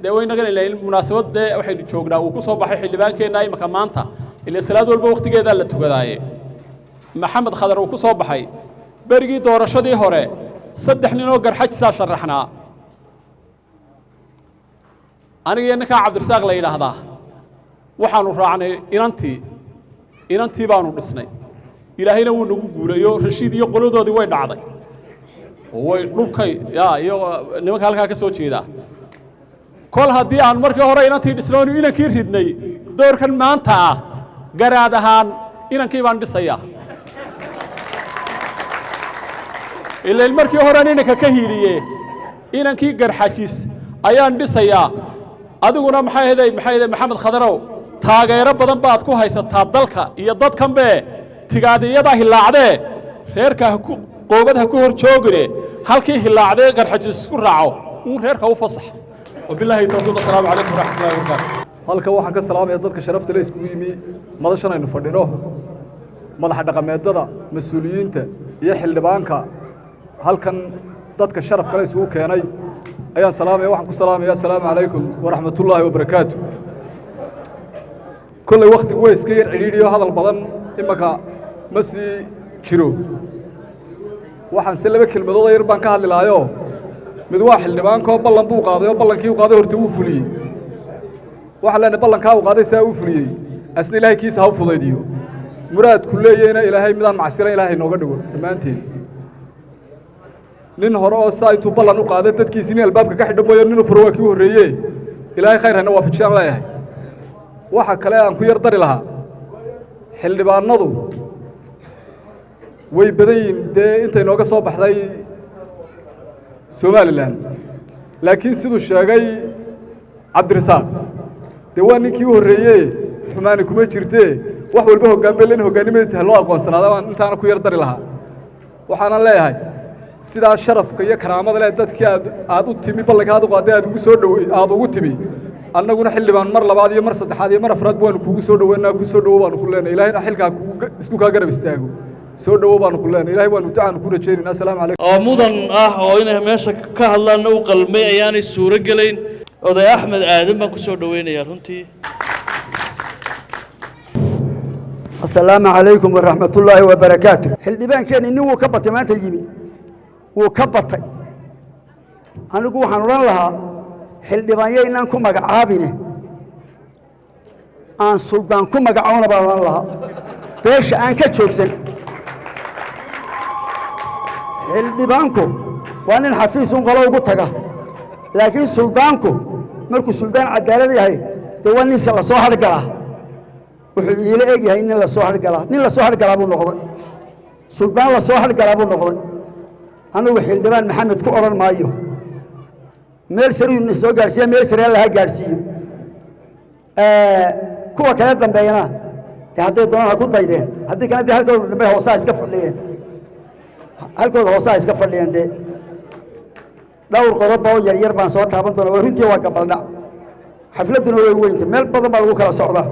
dawaynagan ilaa munaasabada waxay joognaa uu ku soo baxay xildhibaankeenna imaka maanta ilaa salaad walba waqtigeeda la tugadaaye Maxamed Khadar uu ku soo baxay barigii doorashadii hore 3 nin oo garxajisa sharaxnaa aniga ninka Cabdirasaaq la yiraahdaa waxaanu raacnay inantii baanu dhisnay ilaahayna wuu nagu guulayo Rashiid iyo qoladoodii way dhacday way dhulkay iyo nimanka halka ka soo jeeda kol haddii aan markii hore inantii dhisnoon inankii ridnay doorkan maanta garaad ahaan inankii baan dhisaya ilaa markii hore inanka ka hiiliye inankii garxajis ayaan dhisaya adiguna maxay ahayd Maxamed Khadarow taageero badan baad ku haysataa dalka iyo dadkan be tigaadiyada hilaacde reerka ku qoobada ku hor joogire halkii hilaacde garxajis ku raaco reerka u fasax wabillahi tawfiiq assalamu alaykum warahmatullahi wabarakatuh halka waxaan ka salaamaya dadka sharafta leh isku yimi madashan aynu fadhino madaxa dhaqameedada mas'uuliyiinta iyo xildhibaanka halkan dadka sharafka leh isugu keenay ayaan salaamaya waxaan ku salaamaya assalamu alaykum warahmatullahi wabarakatuh kulli waqti way iska yar ciriiriyo hadal badan imaka ma sii jiro waxaan si laba kelmadood yar baan ka hadli laayo mid waa xildhibaanka ballan buu qaaday oo ballankii uu qaaday horta uu fuliyay waxa la ballanka uu qaaday saa uu fuliyay asna ilaahay kiisa ha fudaydiyo muraad kulleeyayna ilaahay midaan macsiran ilaahay nooga dhigo dhamaanteen nin hore oo saa intuu ballan u qaaday dadkiisina albaabka ka xidho mooyo nin furo waa kii horeeyay ilaahay khayr hana waafajiyaan leeyahay waxa kale aan ku yar dari lahaa xildhibaanadu way badayin dee intay nooga soo baxday Somaliland laakiin sidoo sheegay Cabdirasaaq dee waa ninkii u horeeyay xumaani kuma jirtee wax walba hoggaanbeelin hoggaanimaysa loo aqoonsanaada intaan ku yar dari lahaa waxaan leeyahay sidaa sharafka iyo karaamada leh dadkii aad u timi ballanka aad u qaaday aad ugu soo dhaweey aad ugu timi annaguna xildhibaan mar labaad iyo mar saddexaad iyo mar afraad waanu kugu soo dhaweynaa ku soo dhawo baanu ku leenahay ilaahayna xilka isku ka garab istaago soo dhawo baanu ku leenahay ilaahay waanu ducaan ku rajaynaynaa assalaamu alaykum oo mudan oo inay meesha ka hadlaan u qalmay ayaanay suuro galeyn oday Axmed Aadan baan ku soo dhaweynayaa runtii السلام عليكم ورحمة الله وبركاته حلبان كان إنه وكبت ما تجيبي وكبت أنا أقول حنوران لها حلبان يينان كم عابنه أن سلطان كم عون باران لها بيش أن كتشوكسن حلبانكم وأنا الحفيظ قالوا قطعة لكن سلطانكم مركو سلطان عدالة هاي تواني سكلا صاحر قلا wuxuu ila eegyahay in la soo hargalaa nin la soo hargalaa buu noqday suldaan la soo hargalaa buu noqday anigu xildhibaan Maxamed ku oran maayo meel sare uu soo gaarsiiyay meel sare la gaarsiiyo kuwa kale dambeeyana hadday doonaan ku daydeen haddii kana halkooda dambe hoosaa iska fadhiyeen halkooda hoosaa iska fadhiyeen de dhowr qodob oo yar yar baan soo taaban doonaa runtii waa gabaldhac xafladuna way weynta meel badan baa lagu kala socdaa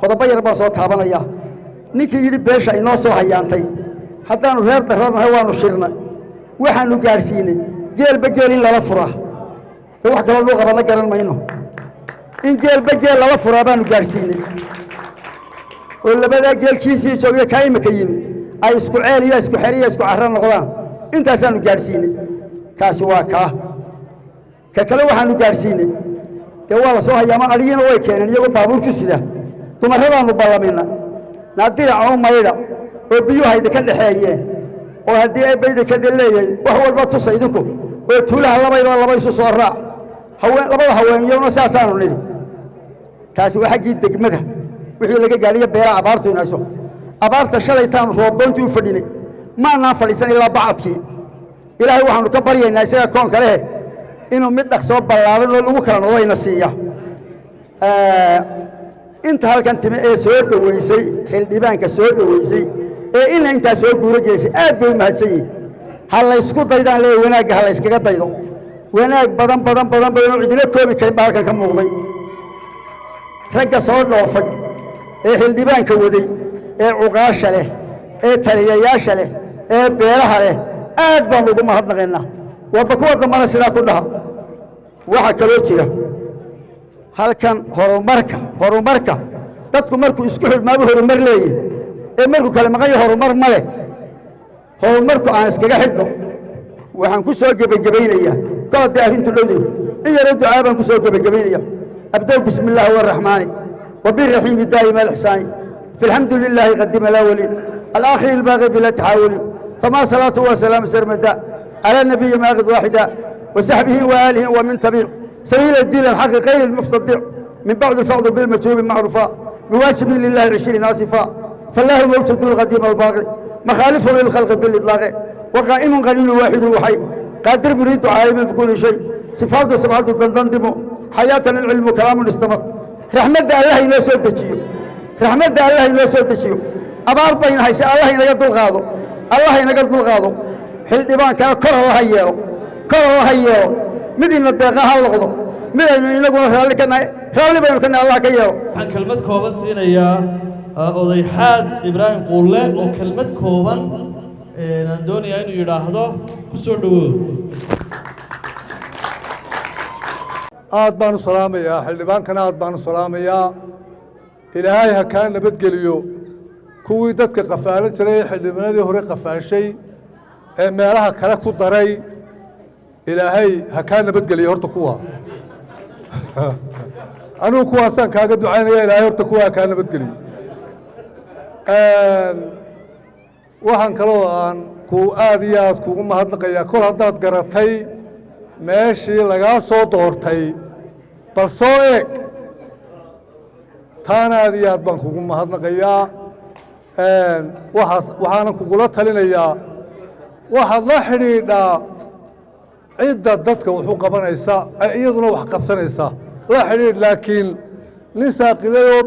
qodobo yar baa soo taabanaya ninkii yiri beesha inoo soo hayaantay haddaanu reer darranahay waanu shirnay waxaanu gaarsiinay geelba geel in lala furaa wax kale loo qabana garan mayno in geelba geel lala furaa baanu gaarsiinay oo labada geelkiisii joogay ka imika yimi ay isku ceel iyo isku xiriir isku carran noqdaan intaasaanu gaarsiinay kaasi waa kaa ka kale waxaanu gaadhsiinay dee waa la soo hayaama adhigiina way keeneen iyagoo baabuur ku sida dumarradaannu ballamina naadiraco maydha oo biyuha idinka dhexeeyeen oo haddii ay baydikada leeyahay wax walba tusa idinku oo tuulaha labayba laba isu soo raac labada haweenyowna saasaanu nidhi taasi waa xaggii degmada wixii laga gaadhiyo beeraha abaartu inayso abaarta shalaytaanu roobdoontii u fadhinay maanaan fadhiisan ilaa bacadkii ilaahay waxaanu ka baryaynaa isaga koonka leh inuu mid dhaqsoo ballaaran oo lagu kala nodayna siiya inta halkan timi ee soo dhoweysay xildhibaanka soo dhoweysay ee ina intaa soo guuro geysay aad bay u mahadsan yihin ha laysku daydaan leeya wanaagga ha layskaga daydo wanaag badan badan badan badan oo cidina koobi karin baa halkan ka muuqday ragga soo dhoofay ee xildhibaanka waday ee cuqaasha leh ee taliyayaasha leh ee beelaha leh aad baan ugu mahadnaqaynaa warba kuwa dambana sidaa ku dhaha waxaa kaloo jira halkan horumarka dadku markuu isku xidhmaabu horumar leeyahy ee markuu kale maqan yahay horumar ma leh horumarku aan iskaga xidhno waxaan ku soo gebagabaynayaa kol haddii arrintu dhowday in yaroo ducaa baan ku soo gebagabaynaya abdow bismi illaahi waraxmaani wabiraxiimi daa'ima alixsaani fi alxamdu lilaahi qadima alawaliin alaakhiri albaaqi bila taxaawulin famaa salaatu wasalaamu sarmada calaa nabiyi maaqid waaxida wasaxbihi waaalihi wamin tabiic سبيل الدين الحق غير المفتضع من بعد الفضل بالمجهوب معروفا بواجب لله 20 آسفا فالله موجود القديم الباقي مخالفه للخلق بالإطلاق وقائم قليل واحد وحي قادر مريد عالم بكل شيء صفاته سبعة تنضم حياة العلم كلام استمر رحمة الله ينسو التشيو رحمة الله ينسو التشيو أبار بين هاي الله ينقض الغاضو الله ينقض الغاضو حل ديبان كان كره الله هيرو كره الله هيرو midina deeqa ha noqdo midaynu inaguna raalli baynu kana allah ka yeelo waxaan kelmad kooban siinayaa oday xaad ibraahim quulle oo kelmad kooban aan doonayaa inuu yidhaahdo ku soo dhowow aad baan u salaamayaa xildhibaankana aad baan u salaamayaa ilaahay ha kaa nabadgeliyo kuwii dadka qafaalan jiray ee xildhibaanadii hore qafaashay ee meelaha kale ku daray ilaahay ha kaa nabadgeliyo horta kuwa anugu kuwaasaan kaaga ducaynaya ilaahay horta kuwa ha kaa nabadgeliyo waxaan kaloo aan aad iyo aad kugu mahadnaqayaa kol haddaad garatay meeshii lagaa soo doortay bal soo eeg taana aad iyo aad baan kugu mahadnaqayaa waxaanan kugula talinayaa waxaad la xidhiidhaa cidda dadka wuxuu qabanaysa iyaduna wax qabsanaysa la xidhiidh laakiin nin saaqiday oo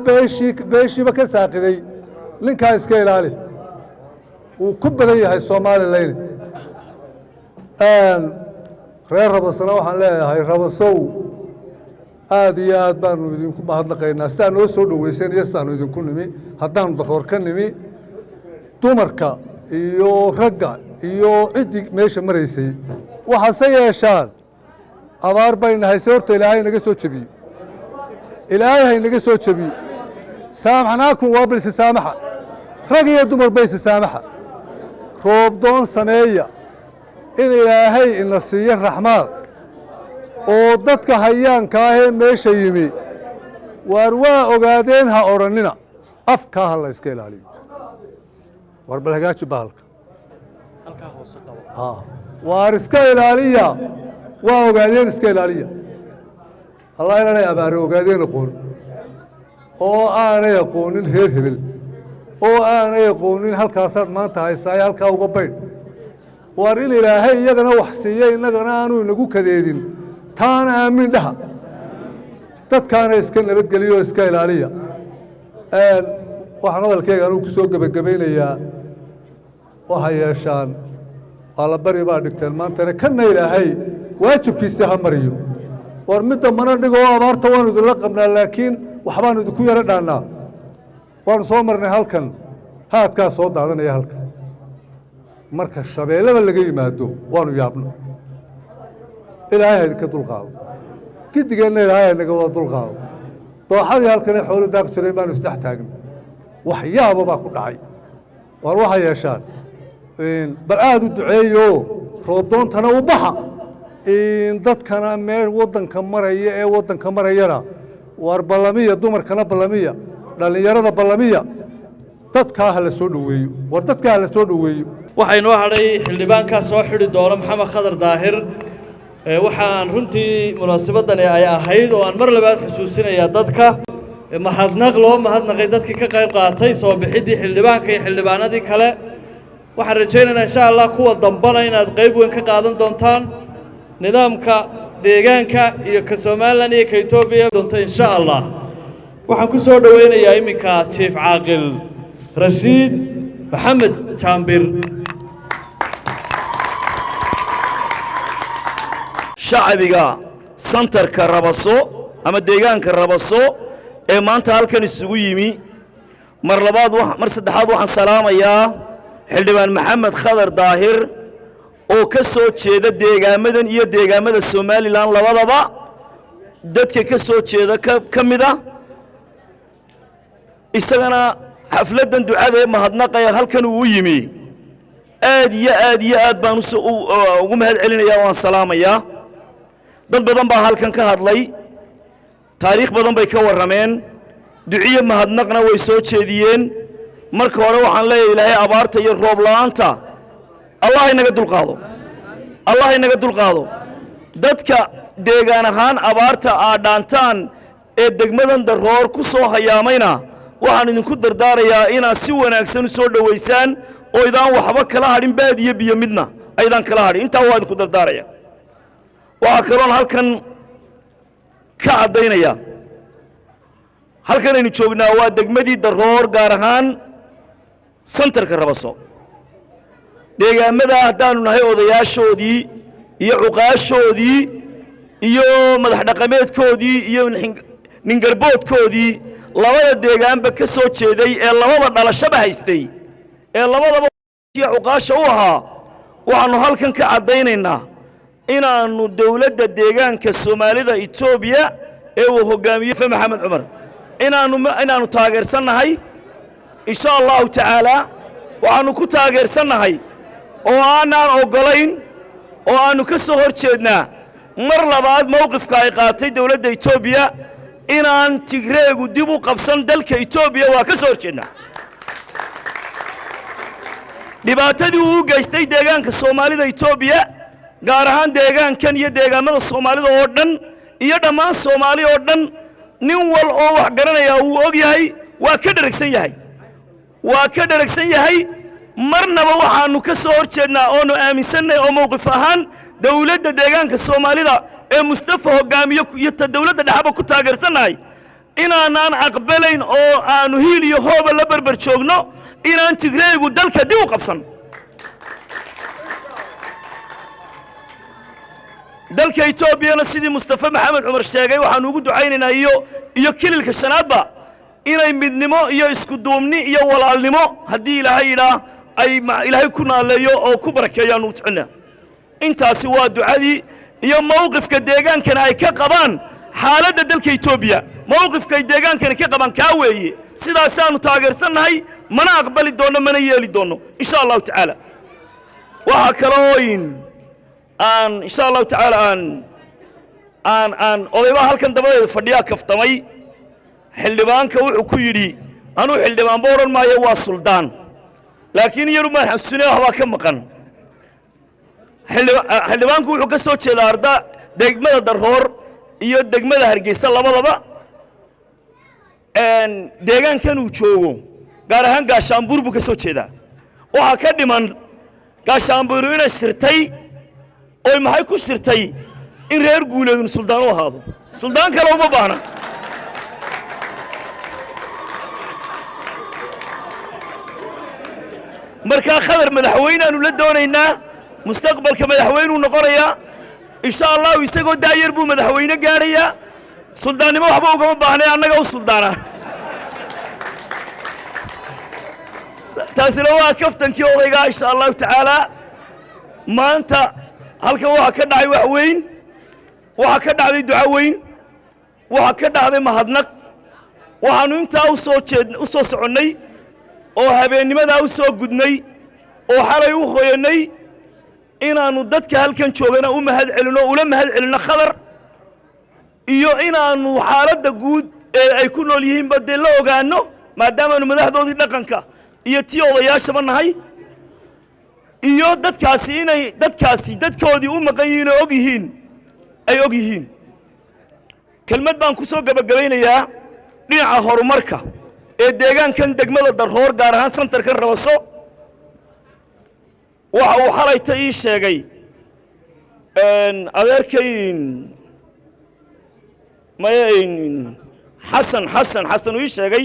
beeshiiba ka saaqiday ninkaa iska ilaali wuu ku badan yahay somalilan reer rabasana waxaan leeyahay rabasow aad iyo aad baanu idinku mahadnaqaynaa sidaa noo soo dhoweysan iyo sidaanu idinku nimi haddaanu daroor ka nimi dumarka iyo ragga iyo ciddii meesha maraysay waxaase yeeshaan abaar bayna hayse horta ilaahay naga soo jebiyo ilaahay haynaga soo jebiyo saamaxnaakum waa bil istisaamaxa rag iyo dumar ba istisaamaxa roobdoon sameeya in ilaahay ina siiyo raxmaad oo dadka hayaanka ahee meesha yimi waar waa ogaadeen ha odhannina afkaa ha la iska ilaaliyo war bal hagaaji bahalka waar iska ilaaliya waa ogaadeen iska ilaaliya allah inanay abaare ogaadeen aqoon oo aanay aqoonin reer hebel oo aanay aqoonin halkaasaad maanta haystaaye halkaa uga baydh waar in ilaahay iyagana wax siiya innagana aanu inagu kadeedin taana aamin dhaha dadkaana iska nabadgeliya oo iska ilaaliya waxaan hadalkeyga anugu ku soo gebagabaynayaa waxay yeeshaan alla bari baa dhigteen maantana kana ilaahay waajibkiisa ha mariyo war midda mana dhigoo abaarta waanu idinla qabnaa laakiin waxbaanu idinku yaro dhaannaa waanu soo marnay halkan haadkaa soo daadanaya halkan marka shabeellaba laga yimaado waanu yaabno ilaahay ha idinka dulqaado gidigeenna ilaahay ha naga wada dulqaado dooxadii halkanee xoolo daaq jiray baanu isdhex taagna waxyaaba baa ku dhacay waar waxay yeeshaan bal aad u duceeyo roobdoontana u baxa dadkana meel waddanka maraya ee waddanka marayana war ballamiya dumarkana ballamiya dhallinyarada ballamiya dadkaa ha la soo dhoweeyo war dadkaa ha la soo dhoweeyo waxaa inoo hadhay xildhibaankaa soo xidhi doona maxamed khadar daahir waxaan runtii munaasabadani ay ahayd oo aan mar labaad xusuusinayaa dadka mahadnaq loo mahadnaqay dadkii ka qayb qaatay soo bixiddii xildhibaanka iyo xildhibaanadii kale waxaan rajaynaynaa insha allah kuwa dambana inaad qayb weyn ka qaadan doontaan nidaamka deegaanka iyo ka somalilan iyo ka etoobiya doonto insha allah waxaan ku soo dhowaynayaa iminka jiif caaqil rashiid maxamed jaambir shacbiga santarka rabaso ama deegaanka rabaso ee maanta halkan isugu yimi mar saddexaad waxaan salaamayaa xildhibaan maxamed khadar daahir oo ka soo jeeda deegaamadan iyo deegaamada somalilan labadaba dadka ka soo jeeda ka mid ah isagana xafladdan ducada ee mahadnaqaya halkan uu yimi aad iyo aad baan ugu mahad celinayaa waan salaamayaa dad badan baa halkan ka hadlay taariikh badan bay ka warrameen duciye mahadnaqna way soo jeediyeen marka hore waxaan leeyahay ilaahay abaarta iyo roob la'aanta allah inaga dulqaado dadka deegaan ahaan abaarta aadhaantaan ee degmadan daroor ku soo hayaamayna waxaan idinku dardaarayaa inaad si wanaagsan u soo dhowaysaan oo idaan waxba kala hadhin baad iyo biyo midna aydaan kala hadhin intaa waa idinku dardaaraya waxaa kaloon halkan ka caddaynaya halkan aynu joognaa waa degmadii daroor gaar ahaan santarka rabaso deegaamada haddaanu nahay odayaashoodii iyo cuqaashoodii iyo madax dhaqameedkoodii iyo ningarboodkoodii labada deegaanba ka soo jeeday ee labada dhalashaba haystay ee labadaba cuqaasha u ahaa waxaannu halkan ka caddaynaynaa inaannu dowladda deegaanka soomaalida etoobiya ee uu hoggaamiye maxamed cumar inaannu taageersannahay insha allahu tacaalaa waxaannu ku taageersannahay oo aanaan oggolayn oo aannu ka soo hor jeednaa mar labaad mowqifka ay qaatay dowladda etoobiya inaan tigreegu dib u qabsan dalka etoobiya waa ka soo hor jeednaa dhibaatadii uu u geystay deegaanka soomaalida etoobiya gaar ahaan deegaankan iyo deegaamada soomaalida oo dhan iyo dhammaan soomaali oo dhan nin wal oo wax garanaya wuu og yahay waa ka dheragsan yahay marnaba waxaannu ka soo hor jeednaa oonu aaminsannahay oo mowqif ahaan dowladda deegaanka soomaalida ee mustafa hoggaamiye iyo ta dowladda dhexaba ku taageersannahay inaanaan aqbalayn oo aannu hiil iyo hooba la berber joogno inaan tigreegu dalka dib u qabsan dalka etoobiyana sidii mustafa maxamed cumar sheegay waxaannu ugu ducaynaynaa iyo kililka shanaadba inay midnimo iyo isku duubni iyo walaalnimo haddii ilaahay yidhaah ay ilaahay ku naaleeyo oo ku barakeeyaannu ducinaa intaasi waa ducadii iyo mowqifka deegaankana ay ka qabaan xaaladda dalka etoobiya mowqifkay deegaankana ka qabaan kaa weeye sidaasaannu taageersannahay mana aqbali doonno mana yeeli doonno insha allahu tacaala waxaa kalooyin aan insha allahu tacaala aan odaybaa halkan dabadeeda fadhiyaa kaftamay xildhibaanka wuxuu ku yidhi anuu xildhibaanba odhan maayo waa suldaan laakiin iyaru maan xasuusine waxbaa ka maqan xildhibaanku wuxuu ka soo jeedaa arda degmada daroor iyo degmada hargeysa labadaba deegaankan uu joogo gaar ahaan gaashaanbuur buu ka soo jeedaa waxaa ka dhiman gaashaanbuuru inay shirtay oy maxay ku shirtay in reer guuleedun suldaan u ahaado suldaan kale uma baahna markaa khadar madaxweyneaanu la doonaynaa mustaqbalka madaxweynuu noqonayaa insha allahu isagoo daayar buu madaxweyne gaadhayaa suldaannimo waxba ugama baahnay annaga u suldaana taasina waa kaftankii odaygaa insha allahu tacaalaa maanta halkan waxaa ka dhacay wax weyn waxaa ka dhacday duco weyn waxaa ka dhacday mahadnaq waxaannu intaa u soo soconnay oo habeennimadaa u soo gudnay oo xalay u hoyannay inaannu dadka halkan joogana u mahad celino ula mahad celino khadar iyo inaannu xaaladda guud ee ay ku nool yihiinba dee la ogaanno maadaamaanu madaxdoodii dhaqanka iyo tii odayaashaba nahay iyo dadkaasi inay dadkoodii u maqan yihiin oo ay og yihiin kelmad baan ku soo gabagabaynayaa dhinaca horumarka ee deegaankan degmada Darhoor gaar ahaan santarkan Rabaso waxa uu xalayta ii sheegay adeerkayn xasan uu ii sheegay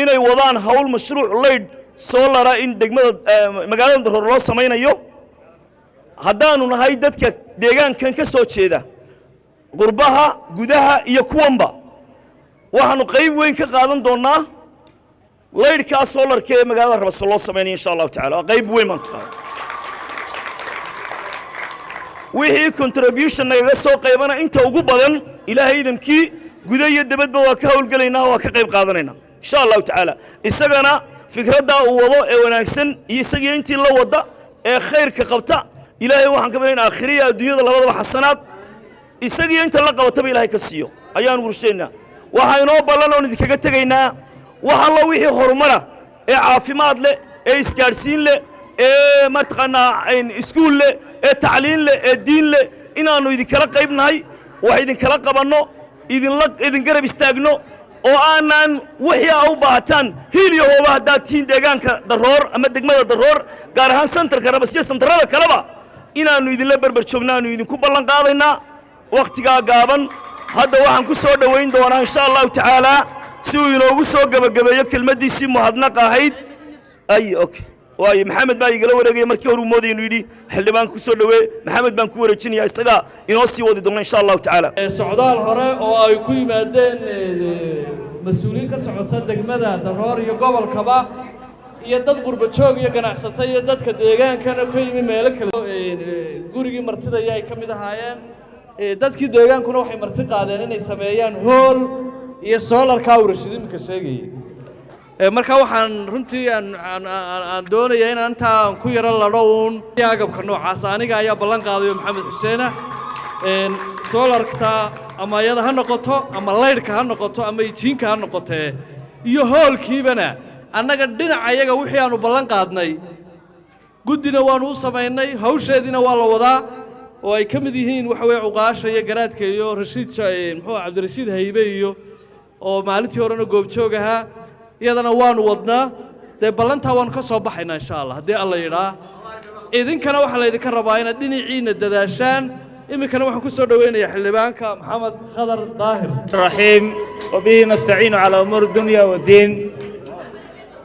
inay wadaan hawl mashruuc leyd solara in degmada magaalada Darhoor loo samaynayo haddaanu nahay dadka deegaankan ka soo jeeda qurbaha gudaha iyo kuwanba waxaanu qayb weyn ka qaadan doonaa leydhka solarka ee magaalada Rabaso loo samaynayo insha Allah taala qayb weyn ma qaadan wixii contribution naga soo qaybana inta ugu badan ilaahay idamkii gudaha iyo dibadba waa ka hawlgalaynaa waa ka qayb qaadanaynaa insha Allah taala isagana fikradda uu wado ee wanaagsan iyo isagii intii la wada ee khayrka qabta ilaahay waxaan ka baryaynaa aakhiriya adduunyada labadaba xasanaad isagii inta la qabataba ilaahay ka siiyo ayaan ursheynaa waxa inoo ballan oo idinkaga tagaynaa waxa la wixii horumara ee caafimaad leh ee isgaarsiin leh ee mataqaanaa iskuul leh ee tacliin leh ee diin leh inaanu idinkala qaybnahay wax idinkala qabanno idin garab istaagno oo aanan wixii u baahataan hiil iyo hooba haddaad tihiin deegaanka Darhoor ama degmada Darhoor gaar ahaan santarka Rabasiya santarada kaleba inaanu idinla barbar joognaanu idinku ballan qaadaynaa waqtigaa gaaban hadda waxaan ku soo dhaweyn doonaa insha Allah taala si uu inoogu soo gabagabeeyo kelmadiisii muhadnaq ahayd okay waayo maxamed baa igala wareegay markii hore moodaynu yidhi xildhibaan ku soo dhaweey maxamed baan ku wareejinayaa isaga inoo sii wadi doona insha Allah taala socdaal hore oo ay ku yimaadeen mas'uuliyiin ka socota degmada Darhoor iyo gobolkaba iyo dad qurba joog iyo ganacsato iyo dadka deegaankana ku yimi meelo kale gurigii martida ay ka mid ahaayeen dadkii deegaankuna waxay marti qaadeen inay sameeyaan hool iyo solarka urashidimka sheegay marka waxaan runtii aan doonayaa in intaan ku yara ladhown agabka noocaas aniga ayaa ballan qaadayo maxamed xuseen solarka ama iyada ha noqoto ama leydhka ha noqoto ama jiinka ha noqotee iyo hoolkiibana annaga dhinaca iyaga wixii aanu ballan qaadnay guddina waanu u samaynay hawsheediina waa la wadaa oo ay ka mid yihiin waxa weeye cuqaasha iyo garaadka iyo rashiid cabdirashiid haybe iyo oo maalintii horena goobjoog ahaa iyadana waanu wadnaa dee ballantaa waanu ka soo baxaynaa insha Allah haddii alla yidhaa idinkana waxaa laydinka rabaa inaad dhinaciina dadaashaan iminkana waxaan ku soo dhaweynayaa xildhibaanka maxamed khadar daahir الرحيم وبه نستعين على أمور الدنيا والدين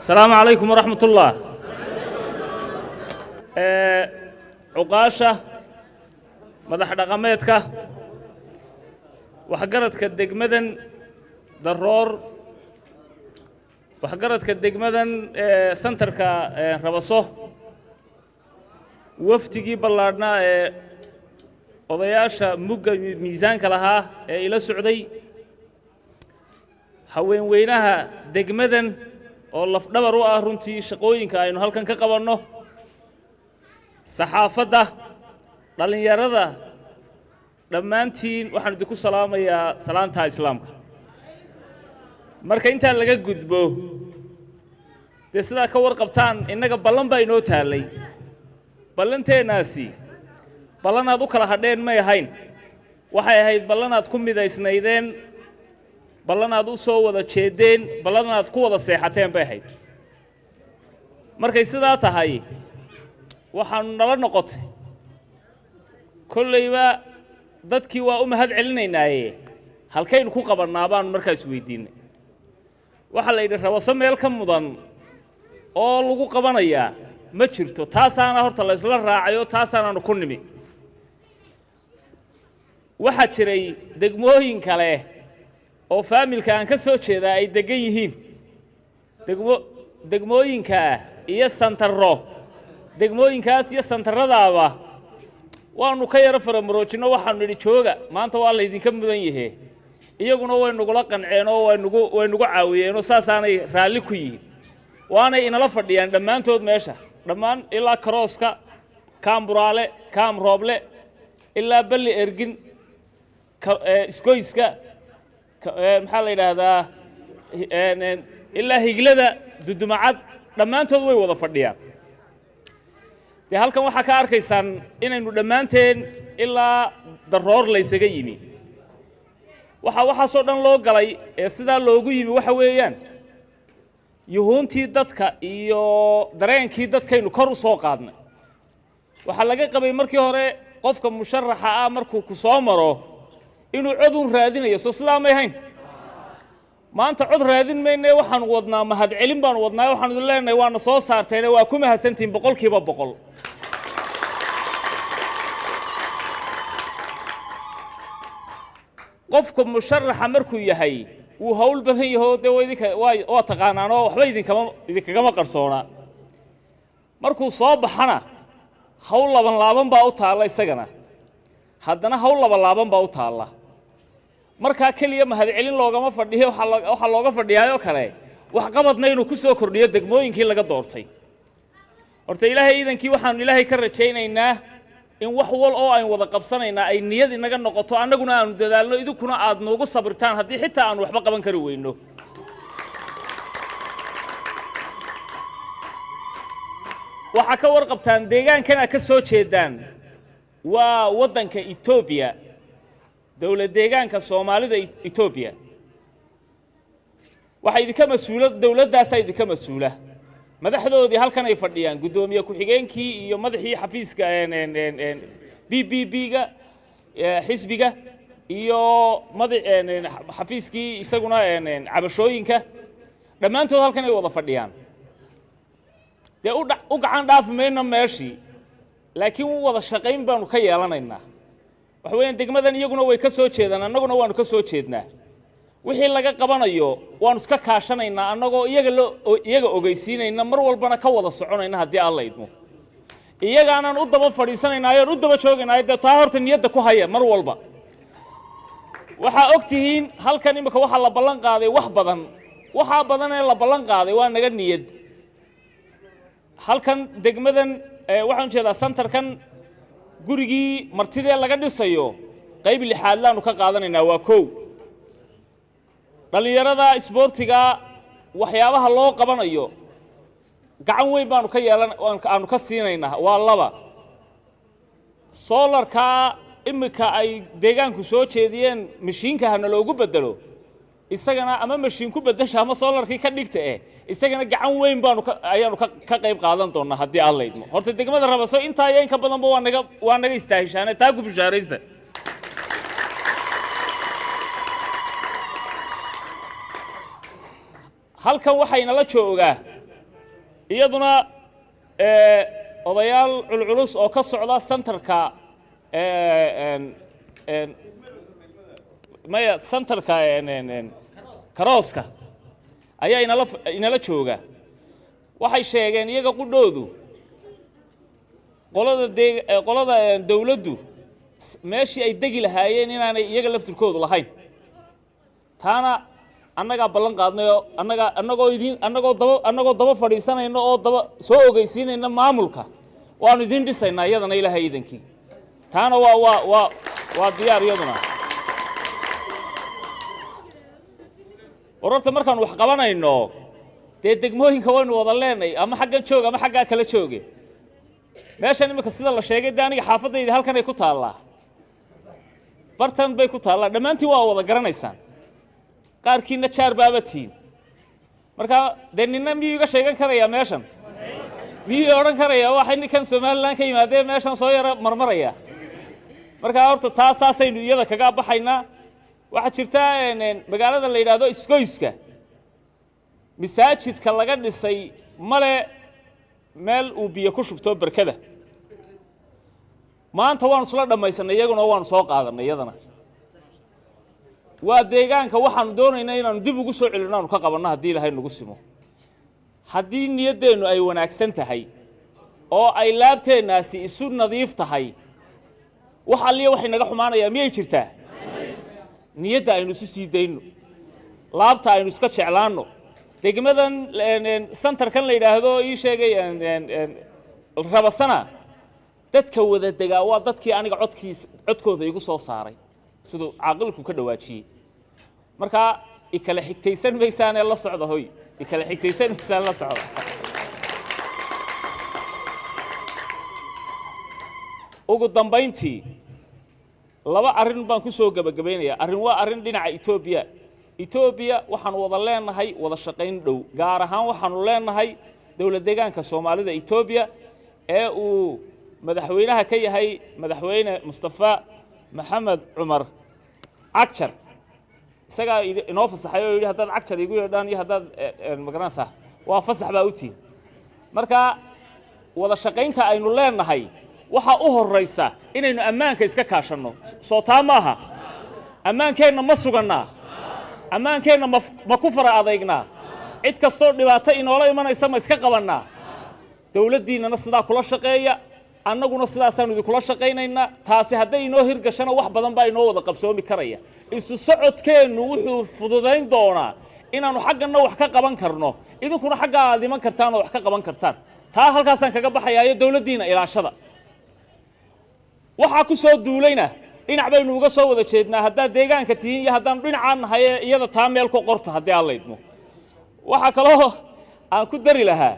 السلام عليكم ورحمة الله عقاشة مدح رقميتك وحقرتك الدقمدن ضرور وحقرتك الدقمدن سنترك ربصو وفتقي بلارنا odayaasha mugga miisaanka lahaa ee ila socday haween weynaha degmadan oo lafdhabar u ah runtii shaqooyinka aynu halkan ka qabanno saxaafadda dhalinyarada dhammaantiin waxaan idinku salaamayaa salaanta islaamka marka intaa laga gudbo dee sidaa ka warqabtaan innaga ballan baa inoo taallay ballanteennaasi ballanaad u kala hadheen may ahayn waxay ahayd ballanaad ku midaysnaydeen ballanaad u soo wada jeedeen ballanaad ku wada seexateen bay ahayd markay sidaa tahay waxaanu nala noqotay kollayba dadkii waa u mahad celinaynaaye halkaynu ku qabannaa baanu markaas weydiinay waxaa la yidhi Rabaso meel ka mudan oo lagu qabanayaa ma jirto taasaana horta la isla raacayo taasaanaanu ku nimi waxaa jiray degmooyin kale oo faamilka aan ka soo jeedaa ay degan yihiin degmooyinka iyo santarro degmooyinkaas iyo santarradaaba waanu ka yara faramuroojinno waxaanu nidhi jooga maanta waa laydinka mudan yahe iyaguna way nugula qanceen oo way nugu caawiyeen oo saasaanay raalli ku yihiin waanay inala fadhiyaan dhammaantood meesha dhammaan ilaa karooska كام براله كام روبله إلا بلي إرجن إسكويسكا محل إلى هذا إلا هيجلدا ضد معاد لما أنتوا ذوي وضع فرديان دي هالكم وحكى أركيسان إنه لما أنتين إلا ضرر ليس جيمي waxa soo dhan loo galay ee sida loogu yimi waxa weeyaan yuhuntii dadka iyo dareenkii dadkaynu kor u soo qaadnay waxa laga qabay markii hore qofka musharaxa ah markuu ku soo maro inuu cod u raadinayo soo sidaa ma ahayn maanta cod raadin meynay waxaan wadnaa mahad celin baan wadnaa waxaan idin leenahay waana soo saarteen waa ku mahadsantiin 100% qofka musharaxa markuu yahay uu hawl badan yahay oo taqaanaan oo waxba idinkama qarsoona markuu soo baxana hawl laaban baa u taala isagana haddana hawl laaban baa u taala marka kaliya mahad celin loogama fadhiyo waxa looga fadhiyaayo kale wax qabadna inuu ku soo kordhiyo degmooyinkii laga doortay horta ilaahay iidankii waxaan ilaahay ka rajaynaynaa in wax wal oo ay wada qabsanaynaa ay niyad inaga noqoto annaguna aanu dadaalno idinkuna aad noogu sabirtaan haddii xitaa aan waxba qaban kari weyno waxa ka warqabtaan deegaankana ka soo jeedaan waa waddanka Itoobiya dawlad deegaanka Soomaalida Itoobiya waxa idinka mas'uulad dawladdaas ay idinka mas'uula madaxdoodii halkan ay fadhiyaan gudoomiye ku xigeenkii iyo madaxii xafiiska BBB-ga xisbiga iyo xafiiskii isaguna cabashooyinka dhammaantood halkan ay wada fadhiyaan dee u gacan dhaaf mayna meeshii laakiin wada shaqayn baanu ka yeelanaynaa waxa weeyaan degmadan iyaguna way ka soo jeedaan annaguna waanu ka soo jeednaa wixii laga qabanayo waan iska kaashanaynaa annagoo iyaga ogeysiinayna mar walbana ka wada soconayna haddii alla idmo iyagaanaan u daba fadhiisanaynaa ayaan u daba joogaynaa dee taa horta niyadda ku haya mar walba waxaa ogtihiin halkan imika waxa la ballan qaaday wax badan waxaa badan ee la ballan qaaday waa naga niyad halkan degmadan waxaan jeedaa santarkan gurigii martidee laga dhisayo qayb lixaad laanu ka qaadanaynaa waa kow dhalinyarada isboortiga waxyaabaha loo qabanayo gacan weyn baanu ka aanu ka siinaynaa waa laba solarka imika ay deegaanku soo jeediyeen mashiinka hana loogu bedelo isagana ama mashiin ku bedesha ama solarkii ka dhigta isagana gacan weyn baanu ayaanu ka qayb qaadan doonaa haddii alla idmo horta degmada Rabaso intaa iyo in ka badanba waa naga istaahishaane taa ku bishaaraysta halkan waxayna la joogaa iyaduna odayaal culculus oo ka socda santarka maya santarka karooska ayaa inala jooga waxay sheegeen iyaga qudhoodu qolada dawladdu meeshii ay degi lahaayeen inaanay iyaga laftirkoodu lahayn taana annaga ballan qaadnayo annagoo daba fadhiisanayno oo daba soo ogeysiinayna maamulka waanu idin dhisaynaa iyadana ilaahay iidankii taana waa diyaar iyaduna wararta markaan wax qabanayno dee degmooyinka waynu wada leenay ama xaggan joog ama xaggaa kala jooge meeshan imika sida la sheegay dee aniga xaafadayda halkan ay ku taallaa bartan bay ku taallaa dhammaantiin waa wada garanaysaan qaarkiina jaar baabatiin marka dee nina miyuu iga sheegan karayaa meeshan miyuu odhan karayaa waxay ninkan Somaliland ka yimaadeen meeshan soo yara marmaraya marka horta taasaynu iyada kaga baxaynaa waxa jirta magaalada la yiraahdo Iskoyska masaajidka laga dhisay male meel uu biyo ku shubto barkada maanta waan isla dhamaysanay iyaguna waan soo qaadanay iyadana waa deegaanka waxaanu doonaynaa inaanu dib ugu soo celinaanu ka qabanno haddii ilaahay nagu simo haddii niyadeennu ay wanaagsan tahay oo ay laabteennaasi isu nadiif tahay wax alliya waxay naga xumaanayaa miyay jirtaa niyadda aynu isu sii dayno laabta aynu iska jeclaanno degmadan santarkan la yidhaahdo ii sheegay Rabasana dadka wada degaa waa dadkii aniga codkooda igu soo saaray sidoo caaqilku ka dhawaajiyay marka ikala xigtaysan maysaan la socdo hoy ikala xigtaysan maysaan la socdo ugu dambayntii laba arrin baan ku soo gabagabeynaya arrin waa arrin dhinaca Ethiopia waxaan wada leenahay wada shaqayn dhow gaar ahaan waxaan leenahay dawlad deegaanka Soomaalida Ethiopia ee uu madaxweynaha ka yahay madaxweyne Mustafa Maxamed Umar Akshar isaga inoo fasaxay oo yiri haddaad Akshar igu yeedhaan iyo haddaad magaranaysaa waa fasax baa u tiin marka wada shaqaynta aynu leenahay waxa u horeysa inaynu ammaanka iska kaashano soo taamaha ammaankeena ma suganaa ammaankeena ma ku fara adeegnaa cid kastoo dhibaato inoola imanaysa ma iska qabanaa dawladdiinana sidaa kula shaqeeya annaguna sidaasaan kula shaqaynaynaa taasi hadday inoo hirgashana wax badan baa inoo wada qabsoomi karaya isu socodkeenu wuxuu fududayn doonaa inaanu xaggana wax ka qaban karno idinkuna xagga aad iman kartaan oo wax ka qaban kartaan taa halkaasaan kaga baxayaa dawladdiina ilaashada waxa ku soo duulayna dhinac baynu uga soo wada jeednaa hadda deegaanka tihiin iyo haddaan dhinacaan nahay iyada taa meel ku qorto haddii aan leedmo waxa kaloo aan ku dari lahaa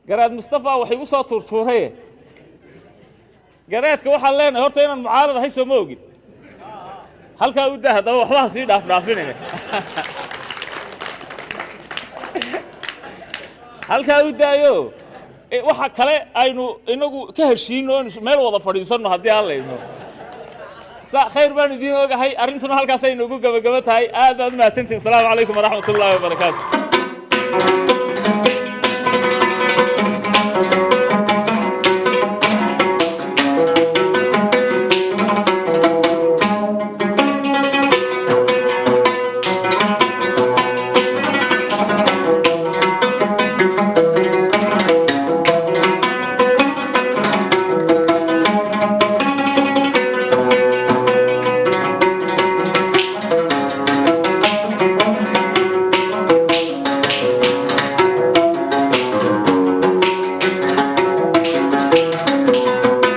garaad Mustafa waxay u soo turtuuray garaadka waxaan leenahay horta inaan mucaarad ahay soo moogid halka u daahda waxba si dhaafinay halka u daayo waxa kale aynu inagu ka heshiino meel wada fadhiisano haddii aan leedno خير بان الدين وجهي أرنتنا هالكاسين وجوجا بجبتها هاي هذا ما سنتين السلام عليكم ورحمة الله وبركاته